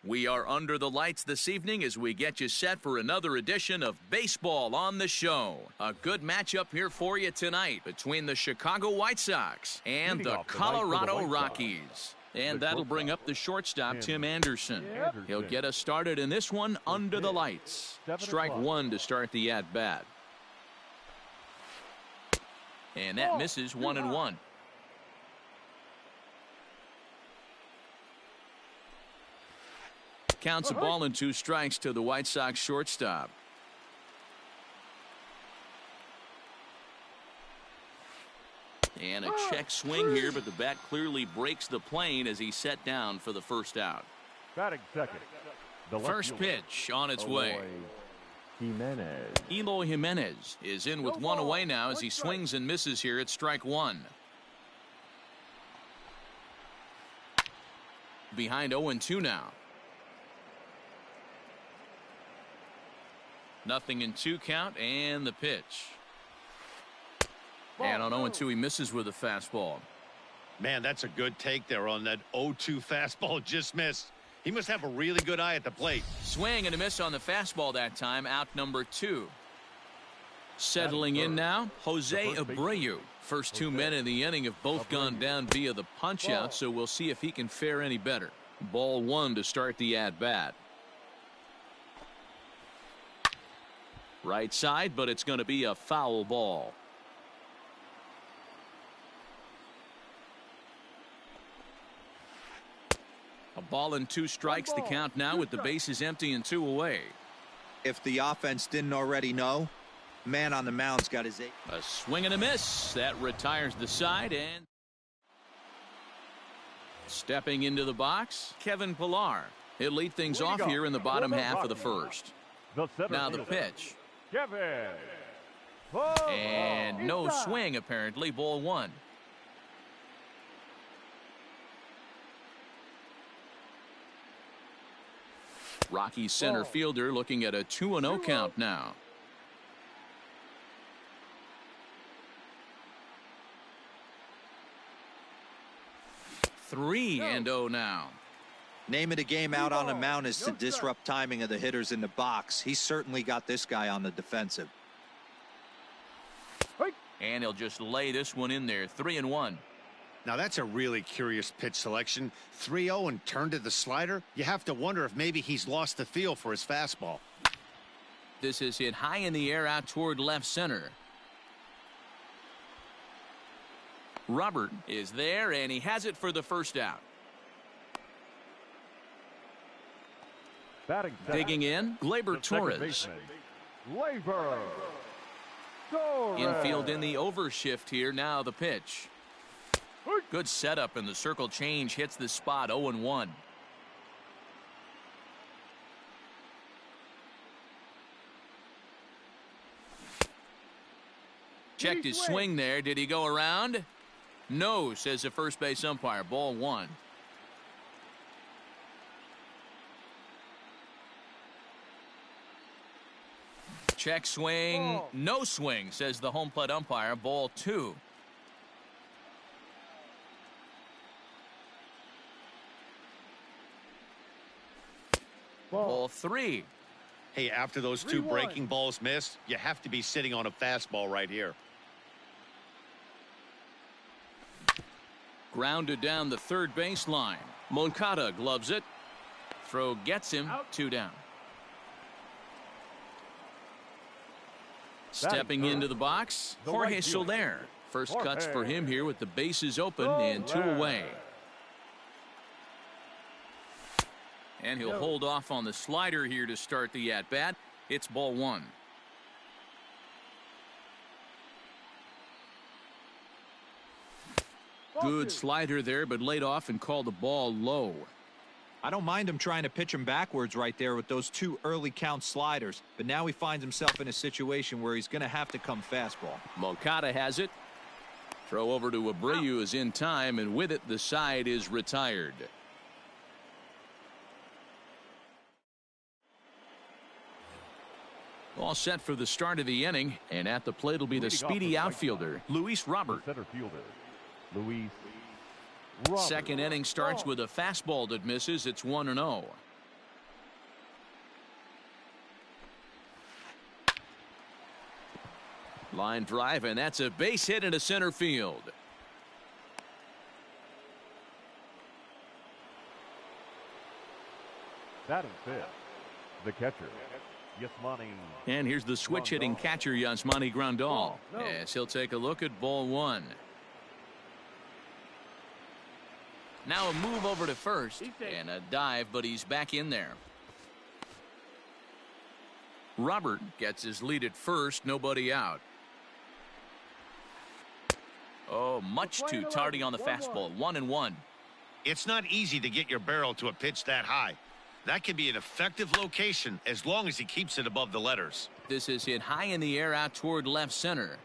We are under the lights this evening as we get you set for another edition of Baseball on the Show. A good matchup here for you tonight between the Chicago White Sox and the Colorado Rockies. And that'll bring up the shortstop, Tim Anderson. He'll get us started in this one under the lights. Strike one to start the at-bat. And that misses 1-1. Counts a ball and 2 strikes to the White Sox shortstop. And a check swing here, but the bat clearly breaks the plane as he's set down for the first out. Batting second. The first pitch on its way. Eloy Jimenez is in with one away now as he swings and misses here at strike one. Behind 0-2 now. 0-2 count and the pitch. And on 0-2 he misses with a fastball. Man, that's a good take there on that 0-2 fastball just missed. He must have a really good eye at the plate. Swing and a miss on the fastball that time. Out number 2. Settling in now, Jose Abreu. First 2 men in the inning have both gone down via the punch out, so we'll see if he can fare any better. Ball 1 to start the at bat. Right side, but it's going to be a foul ball. A ball and 2 strikes, the count now with the bases empty and 2 away. If the offense didn't already know, man on the mound's got his... A swing and a miss. That retires the side, and stepping into the box, Kevin Pillar. He'll lead things off here in the bottom half of the first. Now the pitch. And no swing apparently. Ball 1. Rockies center fielder looking at a 2-0 count now. 3-0 now. Name of the game out on the mound is to disrupt timing of the hitters in the box. He's certainly got this guy on the defensive. And he'll just lay this one in there. 3-1. Now that's a really curious pitch selection. 3-0 and turned to the slider. You have to wonder if maybe he's lost the feel for his fastball. This is hit high in the air out toward left center. Robert is there, and he has it for the first out. Digging in, Gleyber Torres. Infield in the overshift here. Now the pitch. Good setup, and the circle change hits the spot. 0-1. Checked his swing there. Did he go around? No, says the first base umpire. Ball 1. Check swing. No swing, says the home plate umpire. Ball 2. Ball 3. Hey, after those 2 breaking balls missed, you have to be sitting on a fastball right here. Grounded down the third baseline. Moncada gloves it. Throw gets him. 2 down. Stepping into the box, Jorge Soler. First cuts for him here with the bases open and 2 away. And he'll hold off on the slider here to start the at-bat. It's ball 1. Good slider there, but laid off and called the ball low. I don't mind him trying to pitch him backwards right there with those 2 early count sliders, but now he finds himself in a situation where he's going to have to come fastball. Moncada has it. Throw over to Abreu is in time, and with it the side is retired. All set for the start of the inning, and at the plate will be the speedy outfielder, Luis Robert. Second inning starts with a fastball that misses. It's 1-0. Line drive, and that's a base hit into center field. Batting fifth, the catcher, Yasmani. And here's the switch hitting catcher, Yasmani Grandal. As he'll take a look at ball one. Now a move over to first and a dive, but he's back in there. Robert gets his lead at first, nobody out. Oh, much too tardy on the fastball. 1-1. It's not easy to get your barrel to a pitch that high. That can be an effective location as long as he keeps it above the letters. This is hit high in the air out toward left center.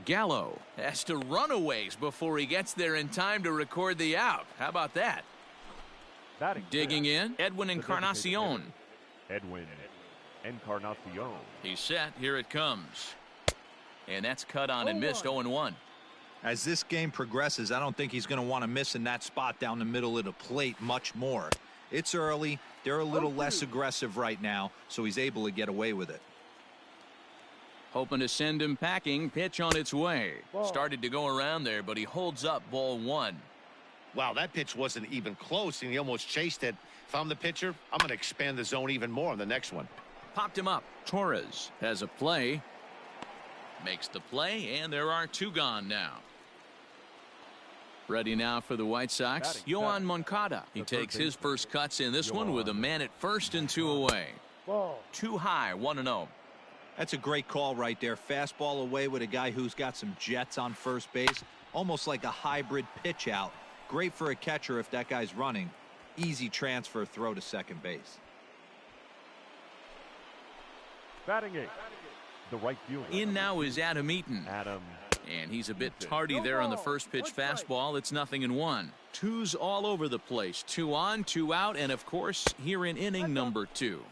Gallo has to run a ways before he gets there in time to record the out. How about that? Digging in, Edwin Encarnacion. Edwin Encarnacion. He's set. Here it comes. And that's cut on and missed. 0-1. As this game progresses, I don't think he's going to want to miss in that spot down the middle of the plate much more. It's early. They're a little less aggressive right now, so he's able to get away with it. Hoping to send him packing. Pitch on its way. Started to go around there, but he holds up ball one. Wow, that pitch wasn't even close, and he almost chased it. If I'm the pitcher, I'm going to expand the zone even more on the next one. Popped him up. Torres has a play. Makes the play, and there are two gone now. Ready now for the White Sox, Yohan Moncada. He takes his first cuts in this one with a man at first and two away. Too high, 1-0. That's a great call right there. Fastball away with a guy who's got some jets on first base. Almost like a hybrid pitch out. Great for a catcher if that guy's running. Easy transfer throw to second base. Batting eighth, the right fielder. In now is Adam Eaton. And he's a bit tardy there on the first pitch fastball. It's 0-1. Twos all over the place. 2 on, 2 out, and of course here in inning number 2.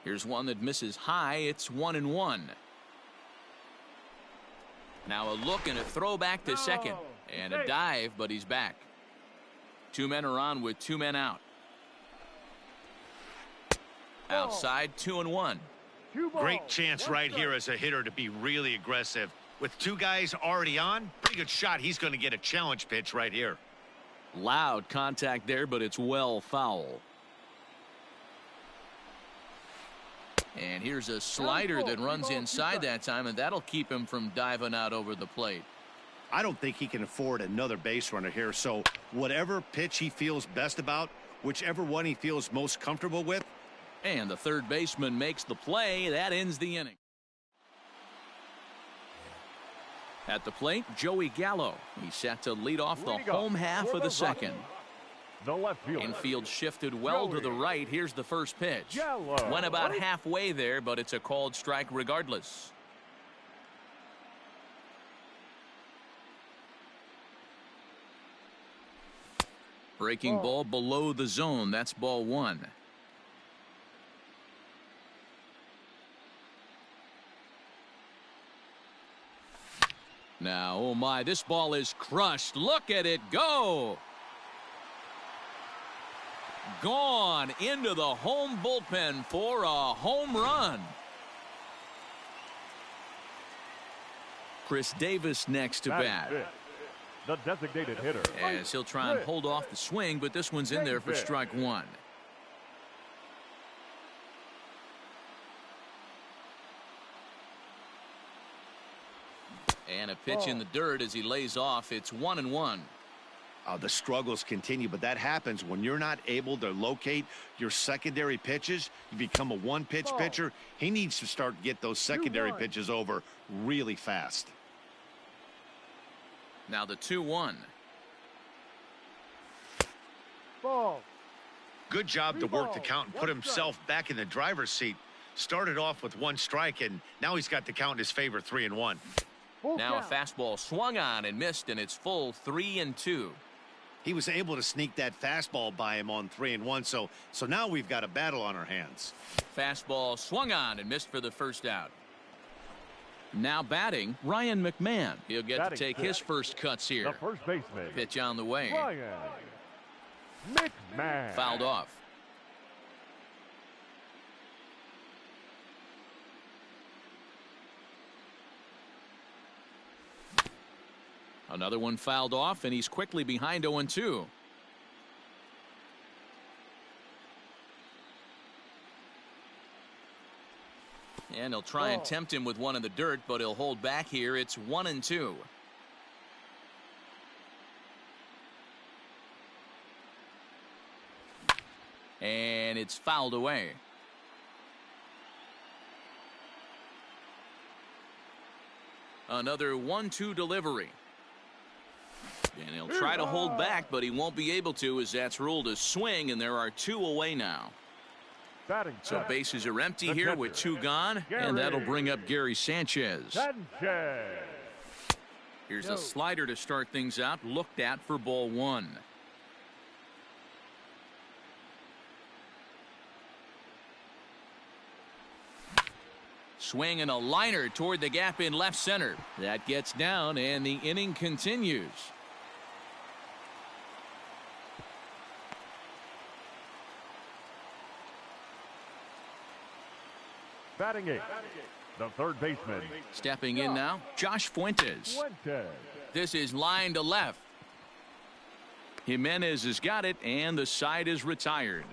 Here's one that misses high. It's 1-1. Now a look and a throw back to second. And a dive, but he's back. 2 men are on with 2 men out. Outside, 2-1. Great chance right here as a hitter to be really aggressive. With 2 guys already on, pretty good shot. He's going to get a challenge pitch right here. Loud contact there, but it's well foul. And here's a slider that runs inside that time, and that'll keep him from diving out over the plate. I don't think he can afford another base runner here, so whatever pitch he feels best about, whichever one he feels most comfortable with. And the third baseman makes the play. That ends the inning. At the plate, Joey Gallo. He's set to lead off the home half of the second. The left fielder. Infield shifted well to the right. Here's the first pitch. Went about halfway there, but it's a called strike regardless. Breaking ball below the zone. That's ball one. Now, oh my, this ball is crushed. Look at it go. Gone into the home bullpen for a home run. Chris Davis next to bat. The designated hitter. As he'll try and hold off the swing, but this one's in there for strike one. And a pitch in the dirt as he lays off. It's 1-1. The struggles continue, but that happens when you're not able to locate your secondary pitches. You become a one-pitch pitcher. He needs to start to get those secondary pitches over really fast. Now the 2-1. Good job to work the count and put himself back in the driver's seat. Started off with 1 strike, and now he's got the count in his favor, 3-1. Now a fastball swung on and missed, and it's full 3-2. He was able to sneak that fastball by him on 3-1, so now we've got a battle on our hands. Fastball swung on and missed for the first out. Now batting, Ryan McMahon. He'll get to take his first cuts here. The first baseman. Pitch on the way. Ryan McMahon. Fouled off. Another one fouled off, and he's quickly behind 0-2. And he'll try and tempt him with one in the dirt, but he'll hold back here. It's 1-2. And it's fouled away. Another 1-2 delivery. And he'll try to hold back, but he won't be able to, as that's ruled a swing, and there are 2 away now. So bases are empty here with 2 gone, and that'll bring up Gary Sanchez. Here's a slider to start things out, looked at for ball 1. Swing and a liner toward the gap in left center. That gets down, and the inning continues. Batting 8, the third baseman. Stepping in now, Josh Fuentes. This is line to left. Jimenez has got it, and the side is retired.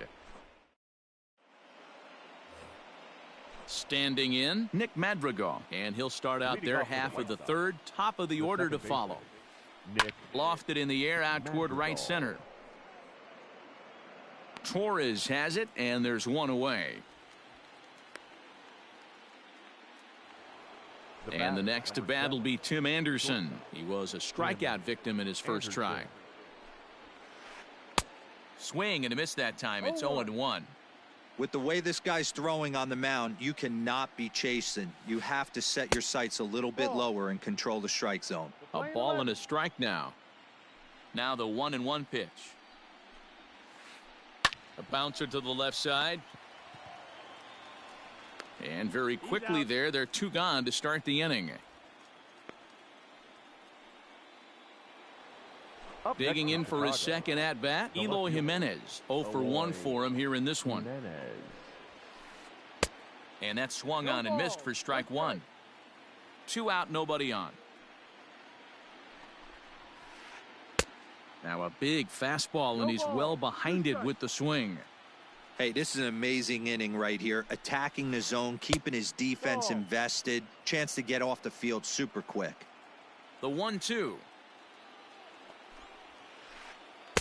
Standing in, Nick Madrigal, and he'll start out their half of the third, top of the order to follow. Lofted in the air out toward right center. Torres has it, and there's 1 away. And the next to bat will be Tim Anderson. He was a strikeout victim in his first try. Swing and a miss that time. It's 0-1. With the way this guy's throwing on the mound, you cannot be chasing. You have to set your sights a little bit lower and control the strike zone. A ball and a strike now. Now the 1-1 pitch. A bouncer to the left side. And very quickly there, they're 2 gone to start the inning. Digging in for his second at bat, Eloy Jimenez. 0 for 1 for him here in this one. And that swung on and missed for strike 1. 2 out, nobody on. Now a big fastball, and he's well behind it with the swing. Hey, this is an amazing inning right here. Attacking the zone, keeping his defense invested. Chance to get off the field super quick. The 1-2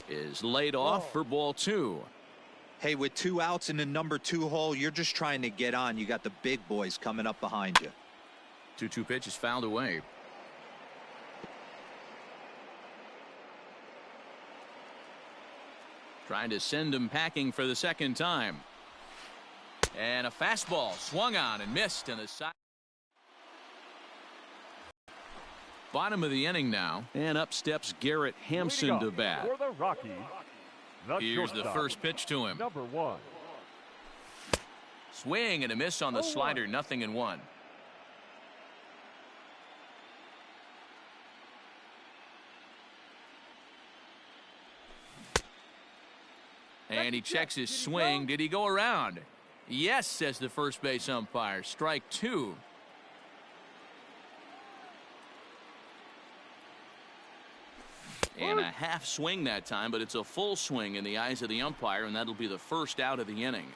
is laid off for ball 2. Hey, with 2 outs in the number 2 hole, you're just trying to get on. You got the big boys coming up behind you. 2-2 pitch is fouled away. Trying to send him packing for the second time. And a fastball swung on and missed in the side. Bottom of the inning now, and up steps Garrett Hampson to bat. For the Rockies, Here's the first pitch to him. Number 1. Swing and a miss on the slider, 0-1. And he checks his swing. Did he go around? Yes, says the first base umpire. Strike 2. And a half swing that time, but it's a full swing in the eyes of the umpire, and that'll be the first out of the inning.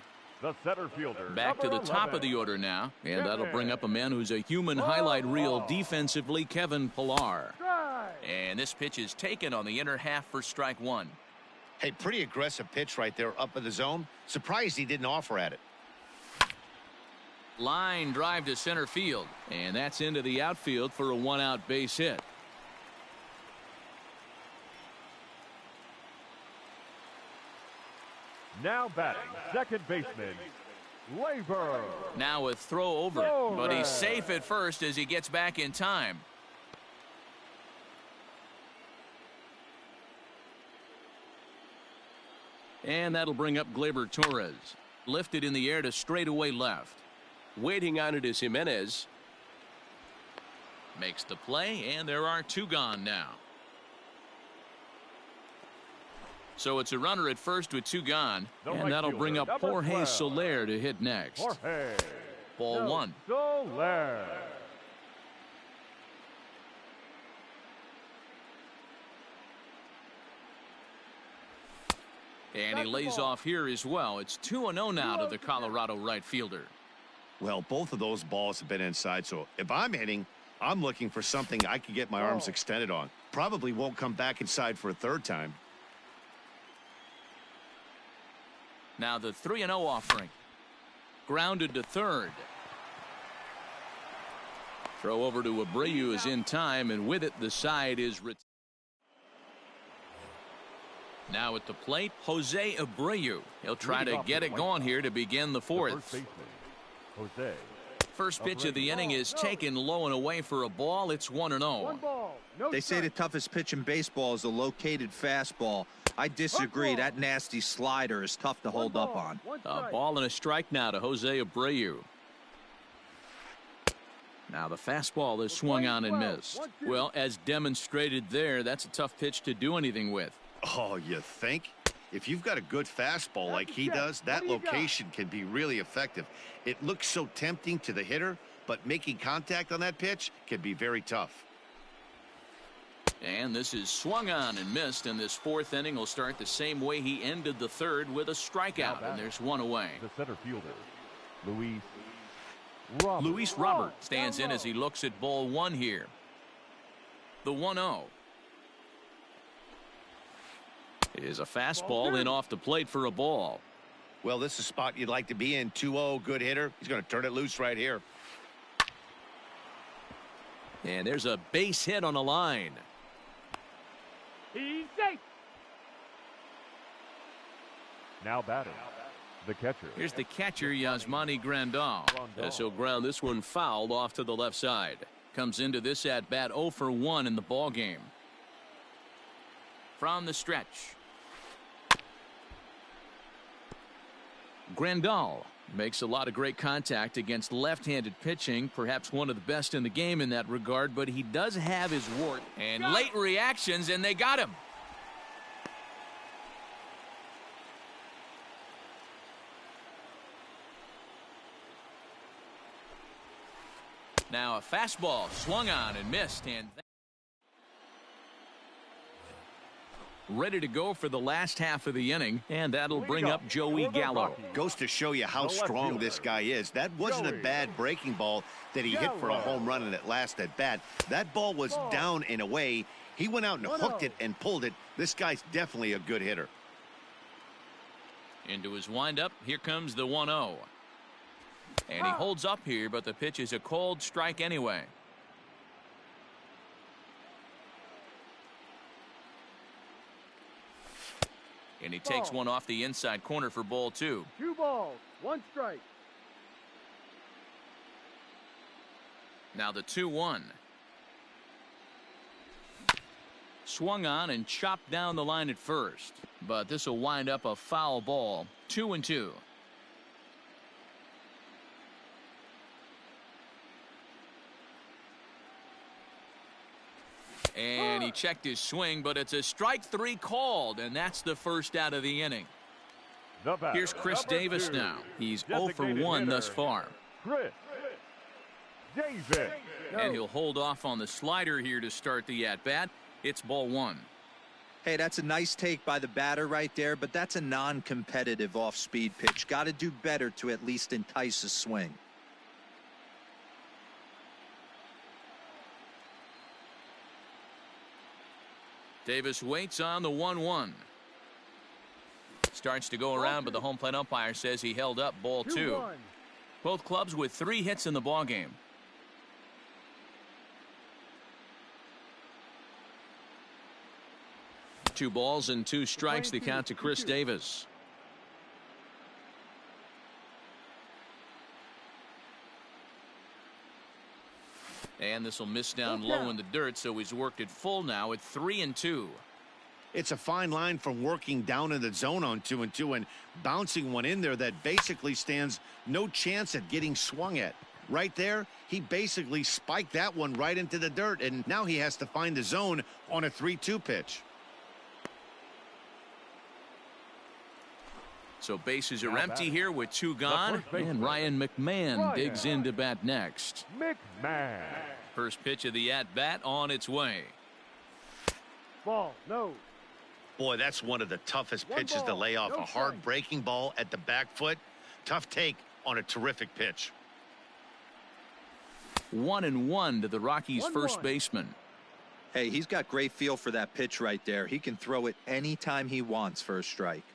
The center fielder. Back to the top of the order now, and that'll bring up a man who's a human highlight reel defensively, Kevin Pillar. And this pitch is taken on the inner half for strike 1. Hey, pretty aggressive pitch right there up in the zone. Surprised he didn't offer at it. Line drive to center field, and that's into the outfield for a 1-out base hit. Now batting, second baseman, Labor. Now a throw over, but he's safe at first as he gets back in time. And that'll bring up Gleyber Torres. Lifted in the air to straightaway left. Waiting on it is Jimenez. Makes the play, and there are 2 gone now. So it's a runner at first with 2 gone, and that'll bring up Jorge Soler to hit next. Ball 1. Soler. And he lays off here as well. It's 2-0 now to the Colorado right fielder. Well, both of those balls have been inside, so if I'm hitting, I'm looking for something I can get my arms extended on. Probably won't come back inside for a third time. Now the 3-0 offering. Grounded to third. Throw over to Abreu is in time, and with it, the side is now at the plate, Jose Abreu. He'll try to get it going here to begin the fourth. First pitch of the inning is taken low and away for a ball. It's 1-0. They say the toughest pitch in baseball is a located fastball. I disagree. That nasty slider is tough to hold up on. A ball and a strike now to Jose Abreu. Now the fastball is swung on and missed. Well, as demonstrated there, that's a tough pitch to do anything with. Oh, you think? If you've got a good fastball like he does, that location can be really effective. It looks so tempting to the hitter, but making contact on that pitch can be very tough. And this is swung on and missed, and this fourth inning will start the same way he ended the third, with a strikeout, and there's one away. The center fielder, Luis Robert stands in as he looks at ball one here. The 1-0 is a fastball in off the plate for a ball. Well, this is a spot you'd like to be in. 2-0, good hitter. He's going to turn it loose right here. And there's a base hit on a line. He's safe. Now batting, the catcher. Here's the catcher, Yasmani Grandal. As he'll ground this one fouled off to the left side. Comes into this at bat 0 for 1 in the ball game. From the stretch, Grandal makes a lot of great contact against left-handed pitching, perhaps one of the best in the game in that regard, but he does have his wart and late reactions, and they got him. Now a fastball swung on and missed, and ready to go for the last half of the inning, and that'll bring up Joey Gallo. Goes to show you how strong this guy is. That wasn't a bad breaking ball that he hit for a home run in that last at bat. That ball was down and away. He went out and hooked it and pulled it. This guy's definitely a good hitter. Into his windup, here comes the 1-0. And he holds up here, but the pitch is a cold strike anyway. And he takes one off the inside corner for ball 2. 2 balls, 1 strike. Now the 2-1. Swung on and chopped down the line at first, but this will wind up a foul ball. 2-2. And he checked his swing, but it's a strike 3 called, and that's the first out of the inning. Here's Chris Davis now. He's 0 for 1 thus far. Chris Davis. And he'll hold off on the slider here to start the at-bat. It's ball 1. Hey, that's a nice take by the batter right there, but that's a non-competitive off-speed pitch. Got to do better to at least entice a swing. Davis waits on the 1-1. Starts to go around, but the home plate umpire says he held up ball 2. Both clubs with 3 hits in the ballgame. Two balls and 2 strikes, the count to Chris Davis. And this will miss down low in the dirt, so he's worked it full now at 3-2. It's a fine line from working down in the zone on 2-2 and bouncing one in there that basically stands no chance at getting swung at. Right there, he basically spiked that one right into the dirt, and now he has to find the zone on a 3-2 pitch. So bases are empty here with 2 gone, and Ryan McMahon digs in to bat next. McMahon. First pitch of the at-bat on its way. Ball, no. Boy, that's one of the toughest pitches to lay off. A hard breaking ball at the back foot. Tough take on a terrific pitch. 1-1 to the Rockies' first baseman. Hey, he's got great feel for that pitch right there. He can throw it anytime he wants for a strike.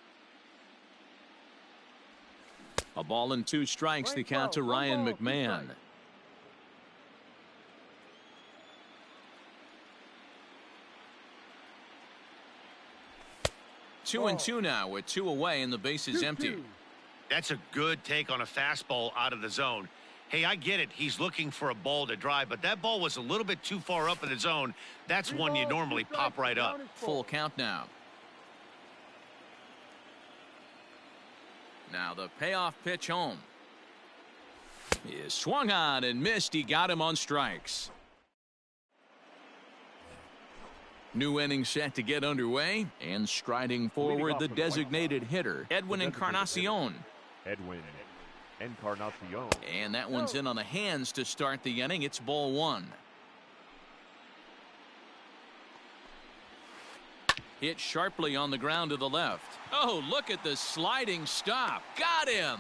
A ball and 2 strikes, the count to Ryan McMahon. Two and 2 now with 2 away and the base is empty. That's a good take on a fastball out of the zone. Hey, I get it. He's looking for a ball to drive, but that ball was a little bit too far up in the zone. That's one you normally pop right up. Full count now. Now the payoff pitch home. He is swung on and missed. He got him on strikes. New inning set to get underway, and striding forward the designated hitter, Edwin Encarnacion. And that one's in on the hands to start the inning. It's ball 1. Hit sharply on the ground to the left. Oh, look at the sliding stop. Got him.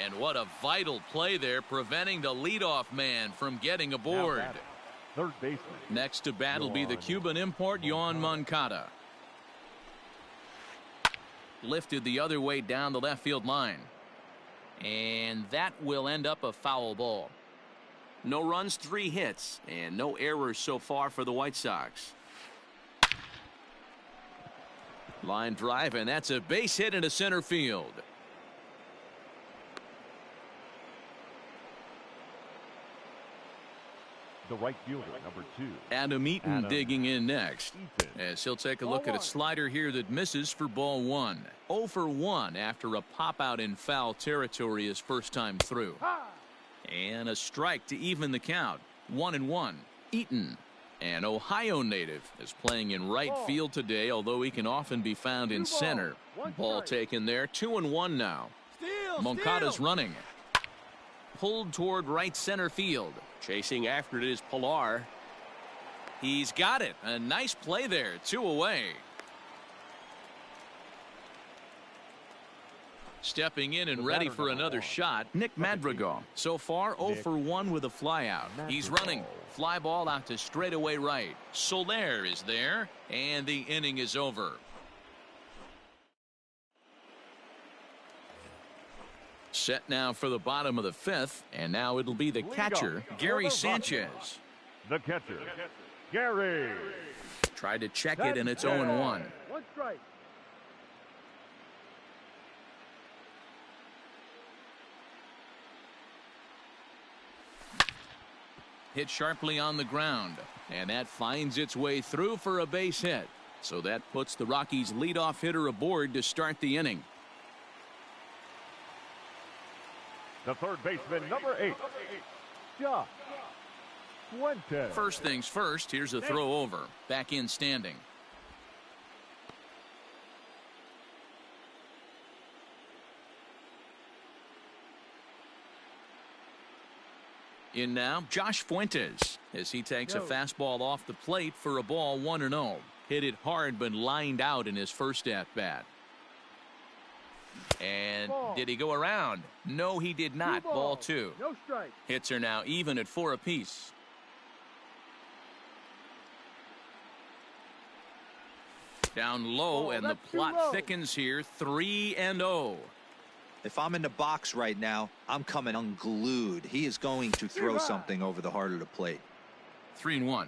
And what a vital play there, preventing the leadoff man from getting aboard. Third baseman. Next to bat will be the Cuban import, Yoan Moncada. Lifted the other way down the left field line. And that will end up a foul ball. No runs, 3 hits, and no errors so far for the White Sox. Line drive, and that's a base hit into center field. The right fielder, number 2. Adam Eaton digging in next, as he'll take a look at a slider here that misses for ball 1. 0 for 1 after a pop out in foul territory his first time through. And a strike to even the count. 1-1. Eaton, an Ohio native, is playing in right field today, although he can often be found in center. Ball taken there. 2-1 now. Moncada's running. Pulled toward right center field. Chasing after it is Pilar. He's got it. A nice play there. 2 away. Stepping in and ready for another shot, Nick Madrigal. So far 0 for 1 with a flyout. He's running. Fly ball out to straightaway right. Soler is there, and the inning is over. Set now for the bottom of the 5th, and now it'll be the catcher, Gary Sanchez. The catcher, Gary. Tried to check it, and it's 0-1. 1 strike. Hit sharply on the ground, and that finds its way through for a base hit. So that puts the Rockies' leadoff hitter aboard to start the inning. The third baseman, number 8, Josh Fuentes. First things first, here's a throw over. Back in standing. In now, Josh Fuentes, as he takes a fastball off the plate for a ball 1-0. Hit it hard, but lined out in his first at-bat. And did he go around? No, he did not. Ball 2. No strike. Hits are now even at 4 apiece. Down low, and the plot thickens here. 3-0. If I'm in the box right now, I'm coming unglued. He is going to throw something over the heart of the plate. 3-1.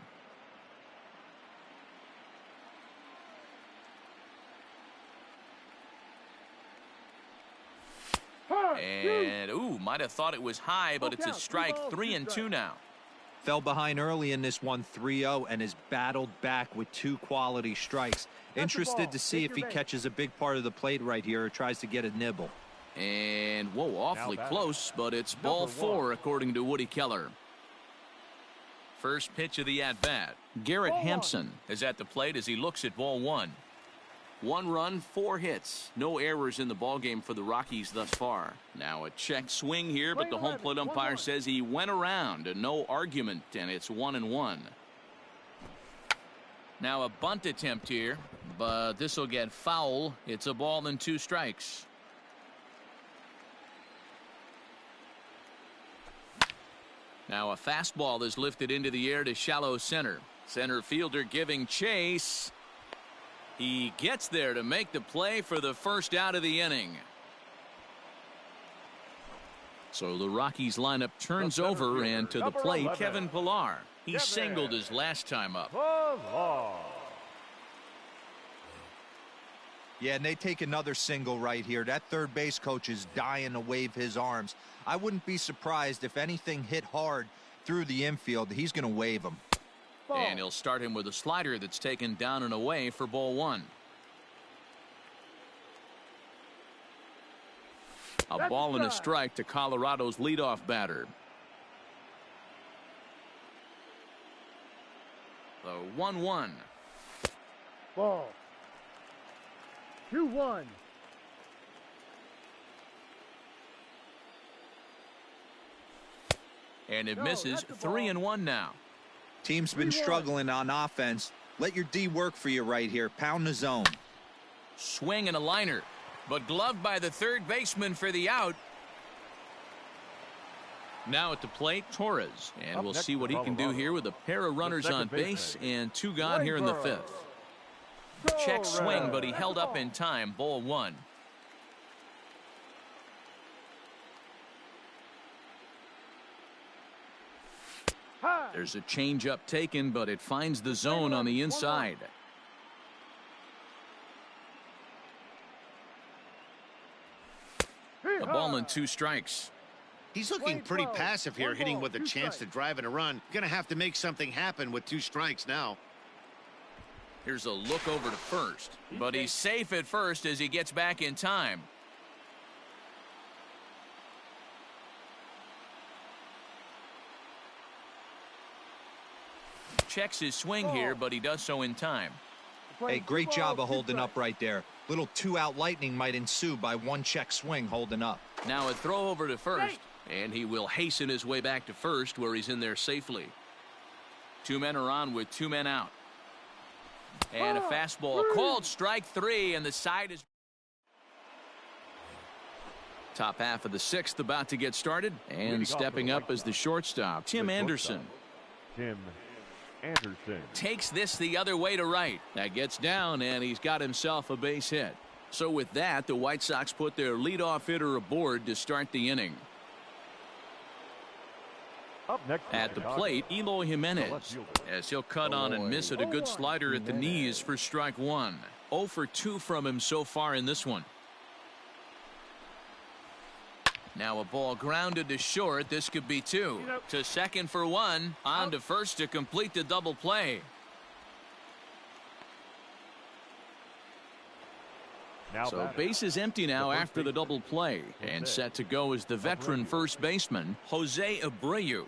And might have thought it was high, but it's a strike. 3-2 now. Fell behind early in this one, 3-0, and has battled back with 2 quality strikes. Interested to see if he catches a big part of the plate right here or tries to get a nibble. And whoa, awfully close, but it's ball 4 according to Woody Keller. First pitch of the at-bat. Garrett Hampson is at the plate as he looks at ball 1. 1 run, 4 hits. No errors in the ballgame for the Rockies thus far. Now a check swing here, but the home plate umpire says he went around. No argument, and it's 1-1. Now a bunt attempt here, but this will get foul. It's a ball and 2 strikes. Now a fastball is lifted into the air to shallow center. Center fielder giving chase. He gets there to make the play for the first out of the inning. So the Rockies lineup turns over, and to the plate, Kevin Pillar. He singled his last time up. Yeah, and they take another single right here. That third base coach is dying to wave his arms. I wouldn't be surprised if anything hit hard through the infield. He's going to wave them. And he'll start him with a slider that's taken down and away for ball 1. A ball and a strike to Colorado's leadoff batter. The 1-1. Ball. 2-1. And it misses. 3-1 now. Team's been struggling on offense. Let your D work for you right here. Pound the zone. Swing and a liner, but gloved by the third baseman for the out. Now at the plate, Torres, and we'll see what he can do here with a pair of runners on base and 2 gone here in the 5th. Check swing, but he held up in time. Ball 1. There's a changeup taken, but it finds the zone on the inside. A ball and 2 strikes. He's looking pretty passive here, hitting with a chance to drive in a run. Going to have to make something happen with 2 strikes now. Here's a look over to first, but he's safe at first as he gets back in time. Checks his swing here, but he does so in time. Hey, great job of holding up right there. Little 2-out lightning might ensue by 1 check swing holding up. Now a throw over to first, and he will hasten his way back to first where he's in there safely. 2 men are on with 2 men out. And a fastball called strike 3, and the side is top half of the 6th about to get started, and stepping up as the shortstop, Tim Anderson. Tim Anderson takes this the other way to right. That gets down, and he's got himself a base hit. So with that, the White Sox put their leadoff hitter aboard to start the inning. up next At the plate, Eloy Jimenez, as he'll cut on and miss it. A good slider at the knees for strike 1. 0 for 2 from him so far in this one. Now a ball grounded to short. This could be 2. To second for 1. On to first to complete the double play. So base is empty now after the double play, and set to go is the veteran first baseman, Jose Abreu.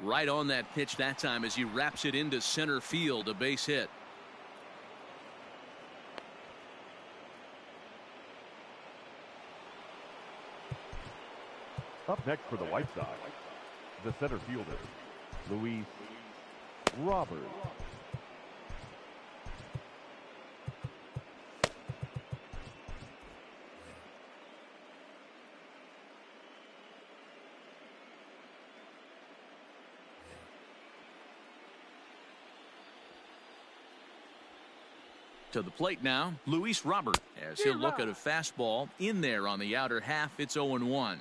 Right on that pitch that time as he wraps it into center field, a base hit. Up next for the White Sox, the center fielder, Luis Robert. To the plate now, Luis Robert, as he'll look at a fastball in there on the outer half. It's 0-1.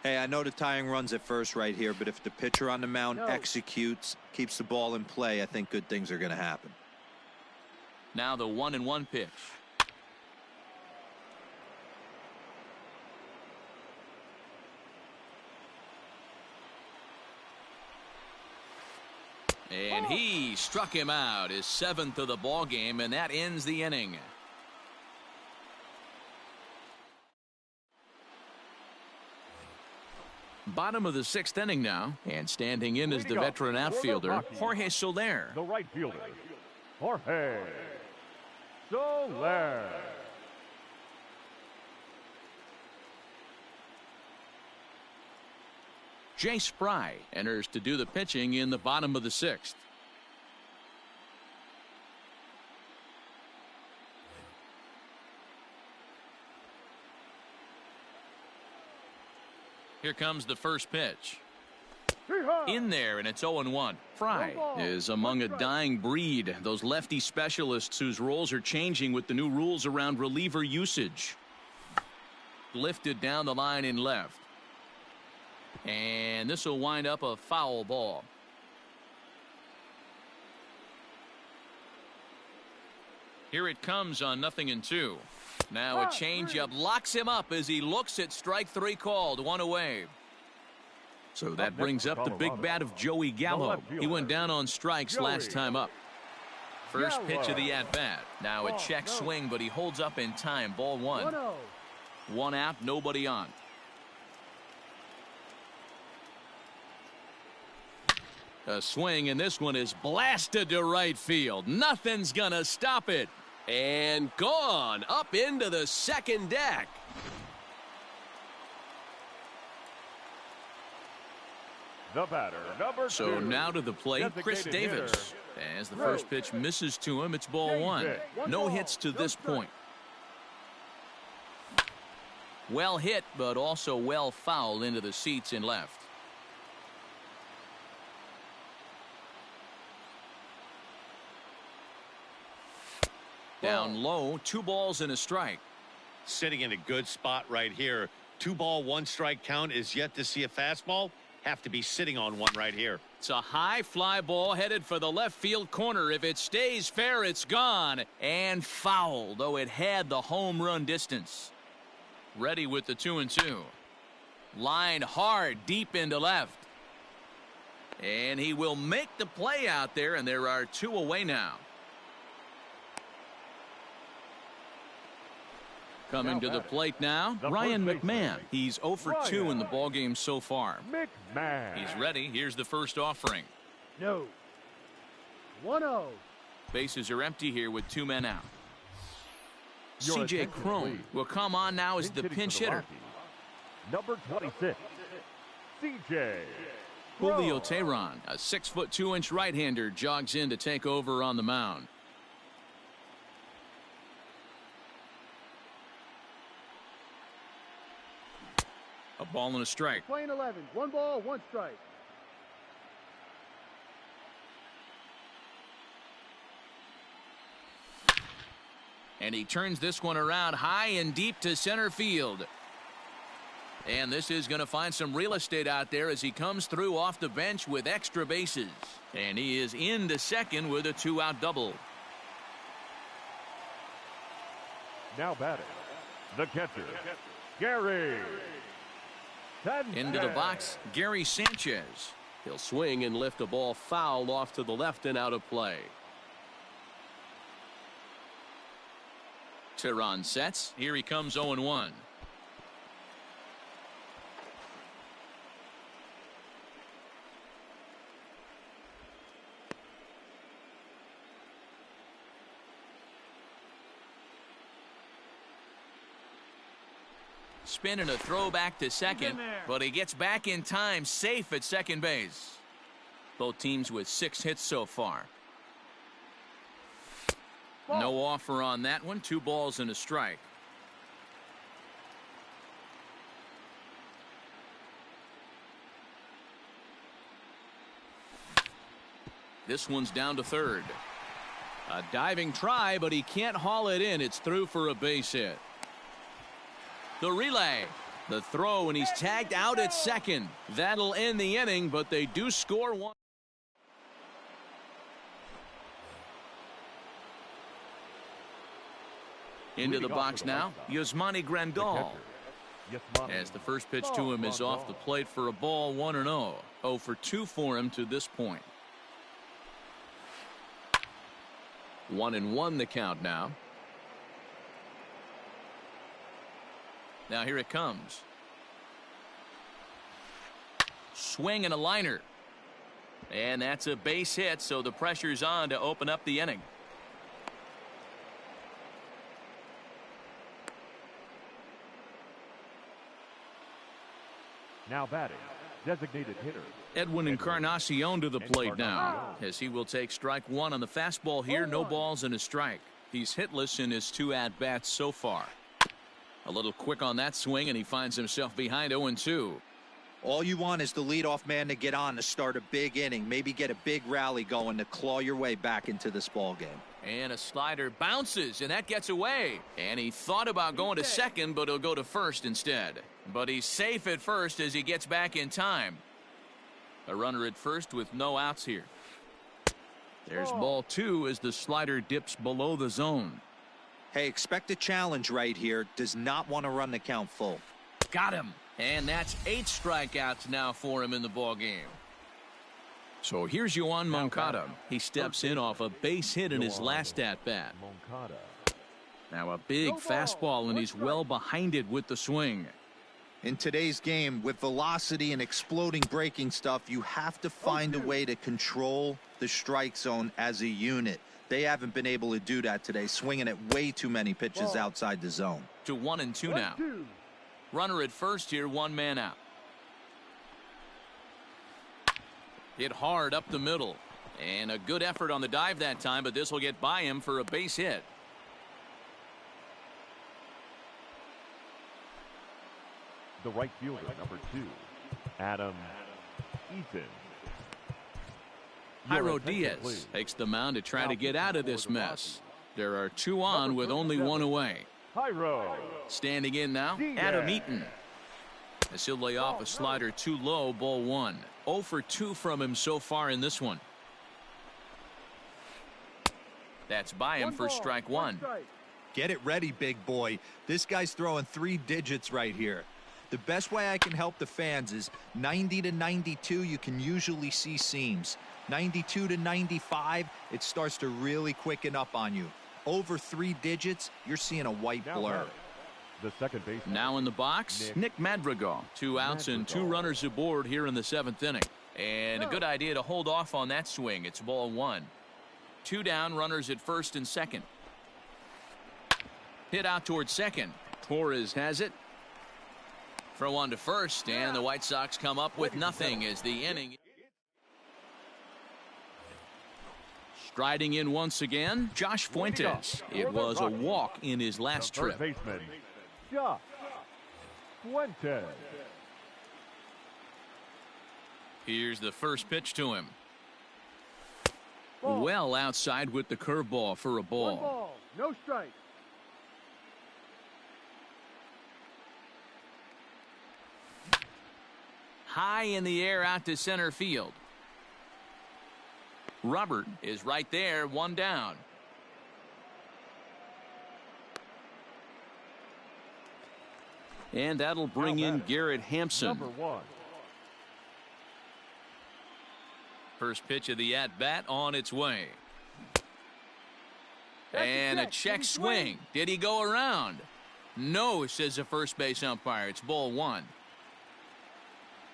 Hey, I know the tying runs at first right here, but if the pitcher on the mound executes, keeps the ball in play, I think good things are going to happen. Now the 1-1 pitch. And he struck him out, his 7th of the ball game, and that ends the inning. Bottom of the 6th inning now, and standing in is the veteran outfielder, Jorge Soler. The right fielder, Jorge Soler. Jay Spry enters to do the pitching in the bottom of the 6th. Here comes the first pitch. In there, and it's 0-1. Fry is among a dying breed. Those lefty specialists whose roles are changing with the new rules around reliever usage. Lifted down the line in left. And this will wind up a foul ball. Here it comes on 0-2. Now a changeup locks him up as he looks at strike 3 called. 1 away. So that brings up the big bat of Joey Gallo. He went down on strikes last time up. First pitch of the at-bat. Now a check swing, but he holds up in time. Ball 1. 1 out, nobody on. A swing, and this one is blasted to right field. Nothing's gonna stop it. And gone up into the second deck. The batter, number 2. So now to the plate, Chris Davis. As the first pitch misses to him, it's ball 1. No hits to this point. Well hit, but also well fouled into the seats in left. Down low, 2 balls and a strike. Sitting in a good spot right here. 2 ball, 1 strike count is yet to see a fastball. Have to be sitting on one right here. It's a high fly ball headed for the left field corner. If it stays fair, it's gone and foul, though it had the home run distance. Ready with the 2-2. Line hard deep into left. And he will make the play out there, and there are 2 away now. Coming to the plate now, Ryan McMahon. He's 0 for 2 in the ballgame so far. McMahon. He's ready. Here's the first offering. No. 1-0. Bases are empty here with 2 men out. Your C.J. attention, Cron please. will come on now as the pinch hitter. Number 26, C.J. Julio Teheran, a 6'2" right-hander, jogs in to take over on the mound. A ball and a strike. Playing 11. 1 ball, 1 strike. And he turns this one around high and deep to center field. And this is going to find some real estate out there as he comes through off the bench with extra bases. And he is into second with a 2-out double. Now batting, the catcher, Gary. Into the box, Gary Sanchez. He'll swing and lift a ball foul off to the left and out of play. Teheran sets. Here he comes 0-1. Spin and a throw back to second, but he gets back in time, safe at second base. Both teams with 6 hits so far. No offer on that one. 2 balls and a strike. This one's down to third. A diving try, but he can't haul it in. It's through for a base hit. The relay. The throw, and he's tagged out at second. That'll end the inning, but they do score one. Into the box now, Yasmani Grandal. As the first pitch to him is off the plate for a ball, 1-0. 0 for 2 for him to this point. 1-1 the count now. Now here it comes. Swing and a liner. And that's a base hit, so the pressure's on to open up the inning. Now batting, Designated hitter. Edwin Encarnacion to the plate now, as he will take strike one on the fastball here. No balls and a strike. He's hitless in his 2 at-bats so far. A little quick on that swing, and he finds himself behind 0-2. All you want is the leadoff man to get on to start a big inning, maybe get a big rally going to claw your way back into this ball game. And a slider bounces, and that gets away. And he thought about going to second, but he'll go to first instead. But he's safe at first as he gets back in time. A runner at first with no outs here. There's ball 2 as the slider dips below the zone. Hey, expect a challenge right here. Does not want to run the count full. Got him. And that's 8 strikeouts now for him in the ball game. So here's Yoan Moncada. He steps in off a base hit in his last at-bat. Now a big fastball, and he's well behind it with the swing. In today's game, with velocity and exploding breaking stuff, you have to find a way to control the strike zone as a unit. They haven't been able to do that today, swinging at way too many pitches outside the zone. To 1-2 now. Runner at first here, 1 man out. Hit hard up the middle. And a good effort on the dive that time, but this will get by him for a base hit. The right fielder, number 2, Adam Eaton. Jairo Diaz takes the mound to try to get out of this mess. There are 2 on with only 1 away. Jairo. Standing in now, Adam Eaton. As he'll lay off a slider too low, ball 1. 0 for 2 from him so far in this one. That's by him for strike 1. Get it ready, big boy. This guy's throwing 3 digits right here. The best way I can help the fans is 90 to 92, you can usually see seams. 92 to 95, it starts to really quicken up on you. Over 3 digits, you're seeing a white blur. The second base. Now in the box, Nick Madrigal. 2 outs and 2 runners aboard here in the 7th inning. And a good idea to hold off on that swing. It's ball 1. 2 down, runners at first and second. Hit out towards second. Torres has it. Throw on to first, and the White Sox come up with nothing as the inning. Striding in once again, Josh Fuentes. It was a walk in his last trip. Baseman, Josh Fuentes. Here's the first pitch to him. Well outside with the curveball for a ball. 1 ball, no strike. High in the air out to center field. Robert is right there, 1 down. And that'll bring in Garrett Hampson. Number 1. First pitch of the at-bat on its way. And a check swing. Did he go around? No, says the first base umpire. It's ball 1.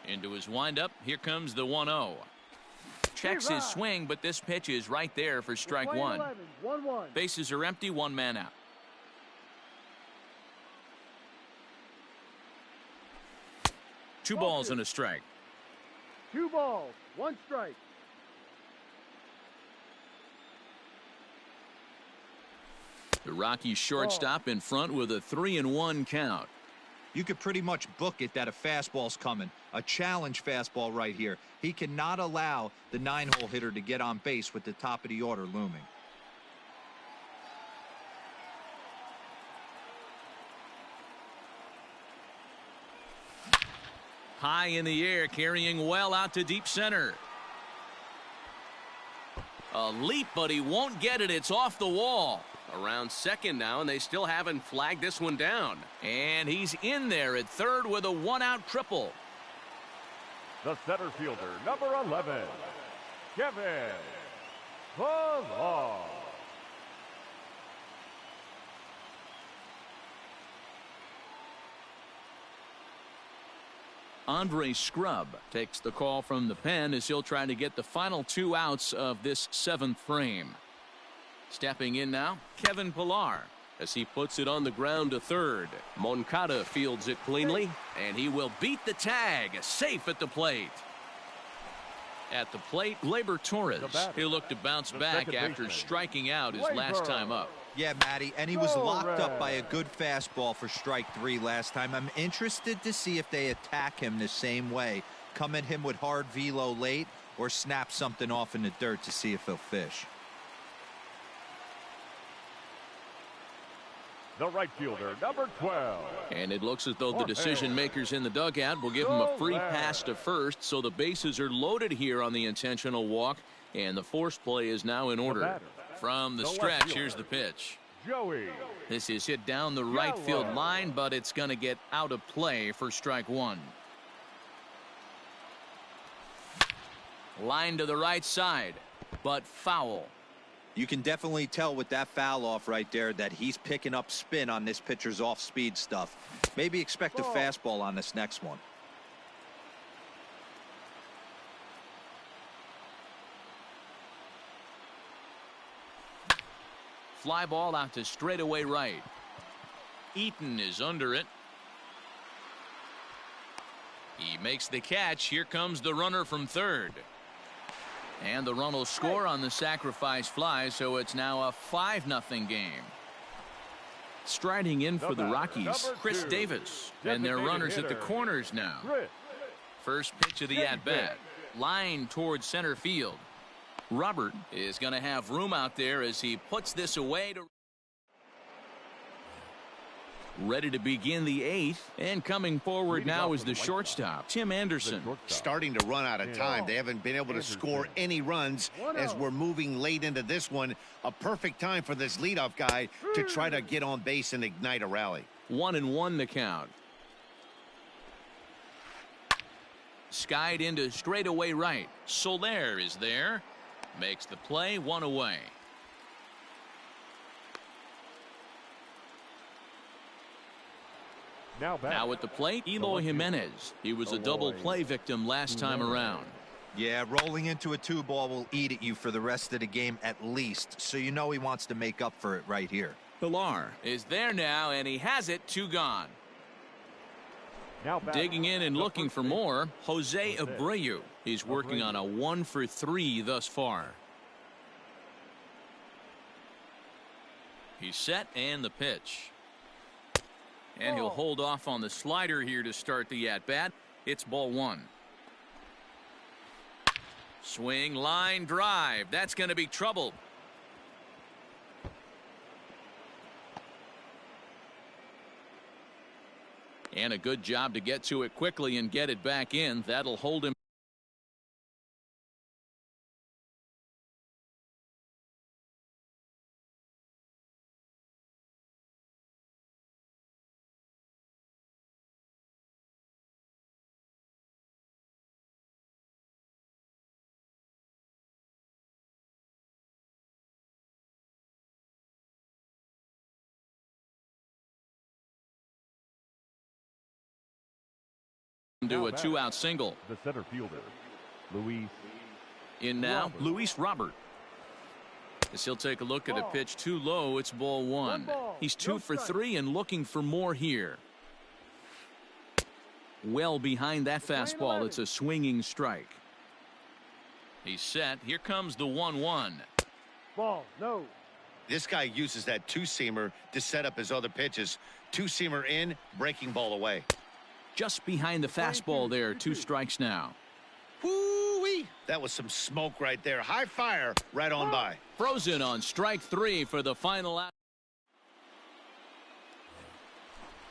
Into his windup, here comes the 1-0. Checks his swing, but this pitch is right there for strike 1. 1-1. Bases are empty, 1 man out. Two balls and a strike. 2 balls, 1 strike. The Rockies shortstop in front with a 3-1 count. You could pretty much book it that a fastball's coming. A challenge fastball right here. He cannot allow the 9-hole hitter to get on base with the top of the order looming. High in the air, carrying well out to deep center. A leap, but he won't get it. It's off the wall. Around second now, and they still haven't flagged this one down. And he's in there at third with a 1-out triple. The center fielder, number 11, Kevin Pillar. Andre Scrub takes the call from the pen as he'll try to get the final 2 outs of this 7th frame. Stepping in now, Kevin Pillar. as he puts it on the ground to third. Moncada fields it cleanly, and he will beat the tag. Safe at the plate. At the plate, Gleyber Torres. He'll look to bounce back after striking out his last time up. Yeah, Matty, and he was locked up by a good fastball for strike 3 last time. I'm interested to see if they attack him the same way. Come at him with hard velo late or snap something off in the dirt to see if he'll fish. The right fielder, number 12. And it looks as though the decision makers in the dugout will give him a free pass to first, so the bases are loaded here on the intentional walk, and the force play is now in order. From the stretch, here's the pitch. Joey. This is hit down the right field line, but it's going to get out of play for strike 1. Line to the right side, but foul. You can definitely tell with that foul off right there that he's picking up spin on this pitcher's off-speed stuff. Maybe expect a fastball on this next one. Fly ball out to straightaway right. Eaton is under it. He makes the catch. Here comes the runner from third. And the run will score on the sacrifice fly, so it's now a 5-0 game. Striding in for the Rockies, Chris Davis. And their runners at the corners now. First pitch of the at-bat. Line towards center field. Robert is going to have room out there as he puts this away. Ready to begin the 8th, and coming forward now is the shortstop, Tim Anderson. Starting to run out of time. They haven't been able to score any runs as we're moving late into this one. A perfect time for this leadoff guy to try to get on base and ignite a rally. 1-1 the count. Skied into straightaway right. Soler is there. Makes the play, 1 away. Now at the plate, Eloy Jimenez. He was a double play victim last time around. Yeah, rolling into a 2-ball will eat at you for the rest of the game at least, so you know he wants to make up for it right here. Pilar is there now, and he has it. 2 gone. Digging in and looking for more, Jose Abreu. He's working on a 1 for 3 thus far. He's set, and the pitch. And he'll hold off on the slider here to start the at-bat. It's ball 1. Swing, line, drive. That's going to be trouble. And a good job to get to it quickly and get it back in. That'll hold him. Do a 2-out single. The center fielder, Luis. In now, Luis Robert. As he'll take a look at a pitch too low, it's ball 1. He's 2 for 3 and looking for more here. Well behind that fastball, it's a swinging strike. He's set. Here comes the 1-1. Ball, no. This guy uses that 2-seamer to set up his other pitches. 2-seamer in, breaking ball away. Just behind the fastball there. 2 strikes now. Woo-wee. That was some smoke right there. High fire right on by. Frozen on strike 3 for the final out.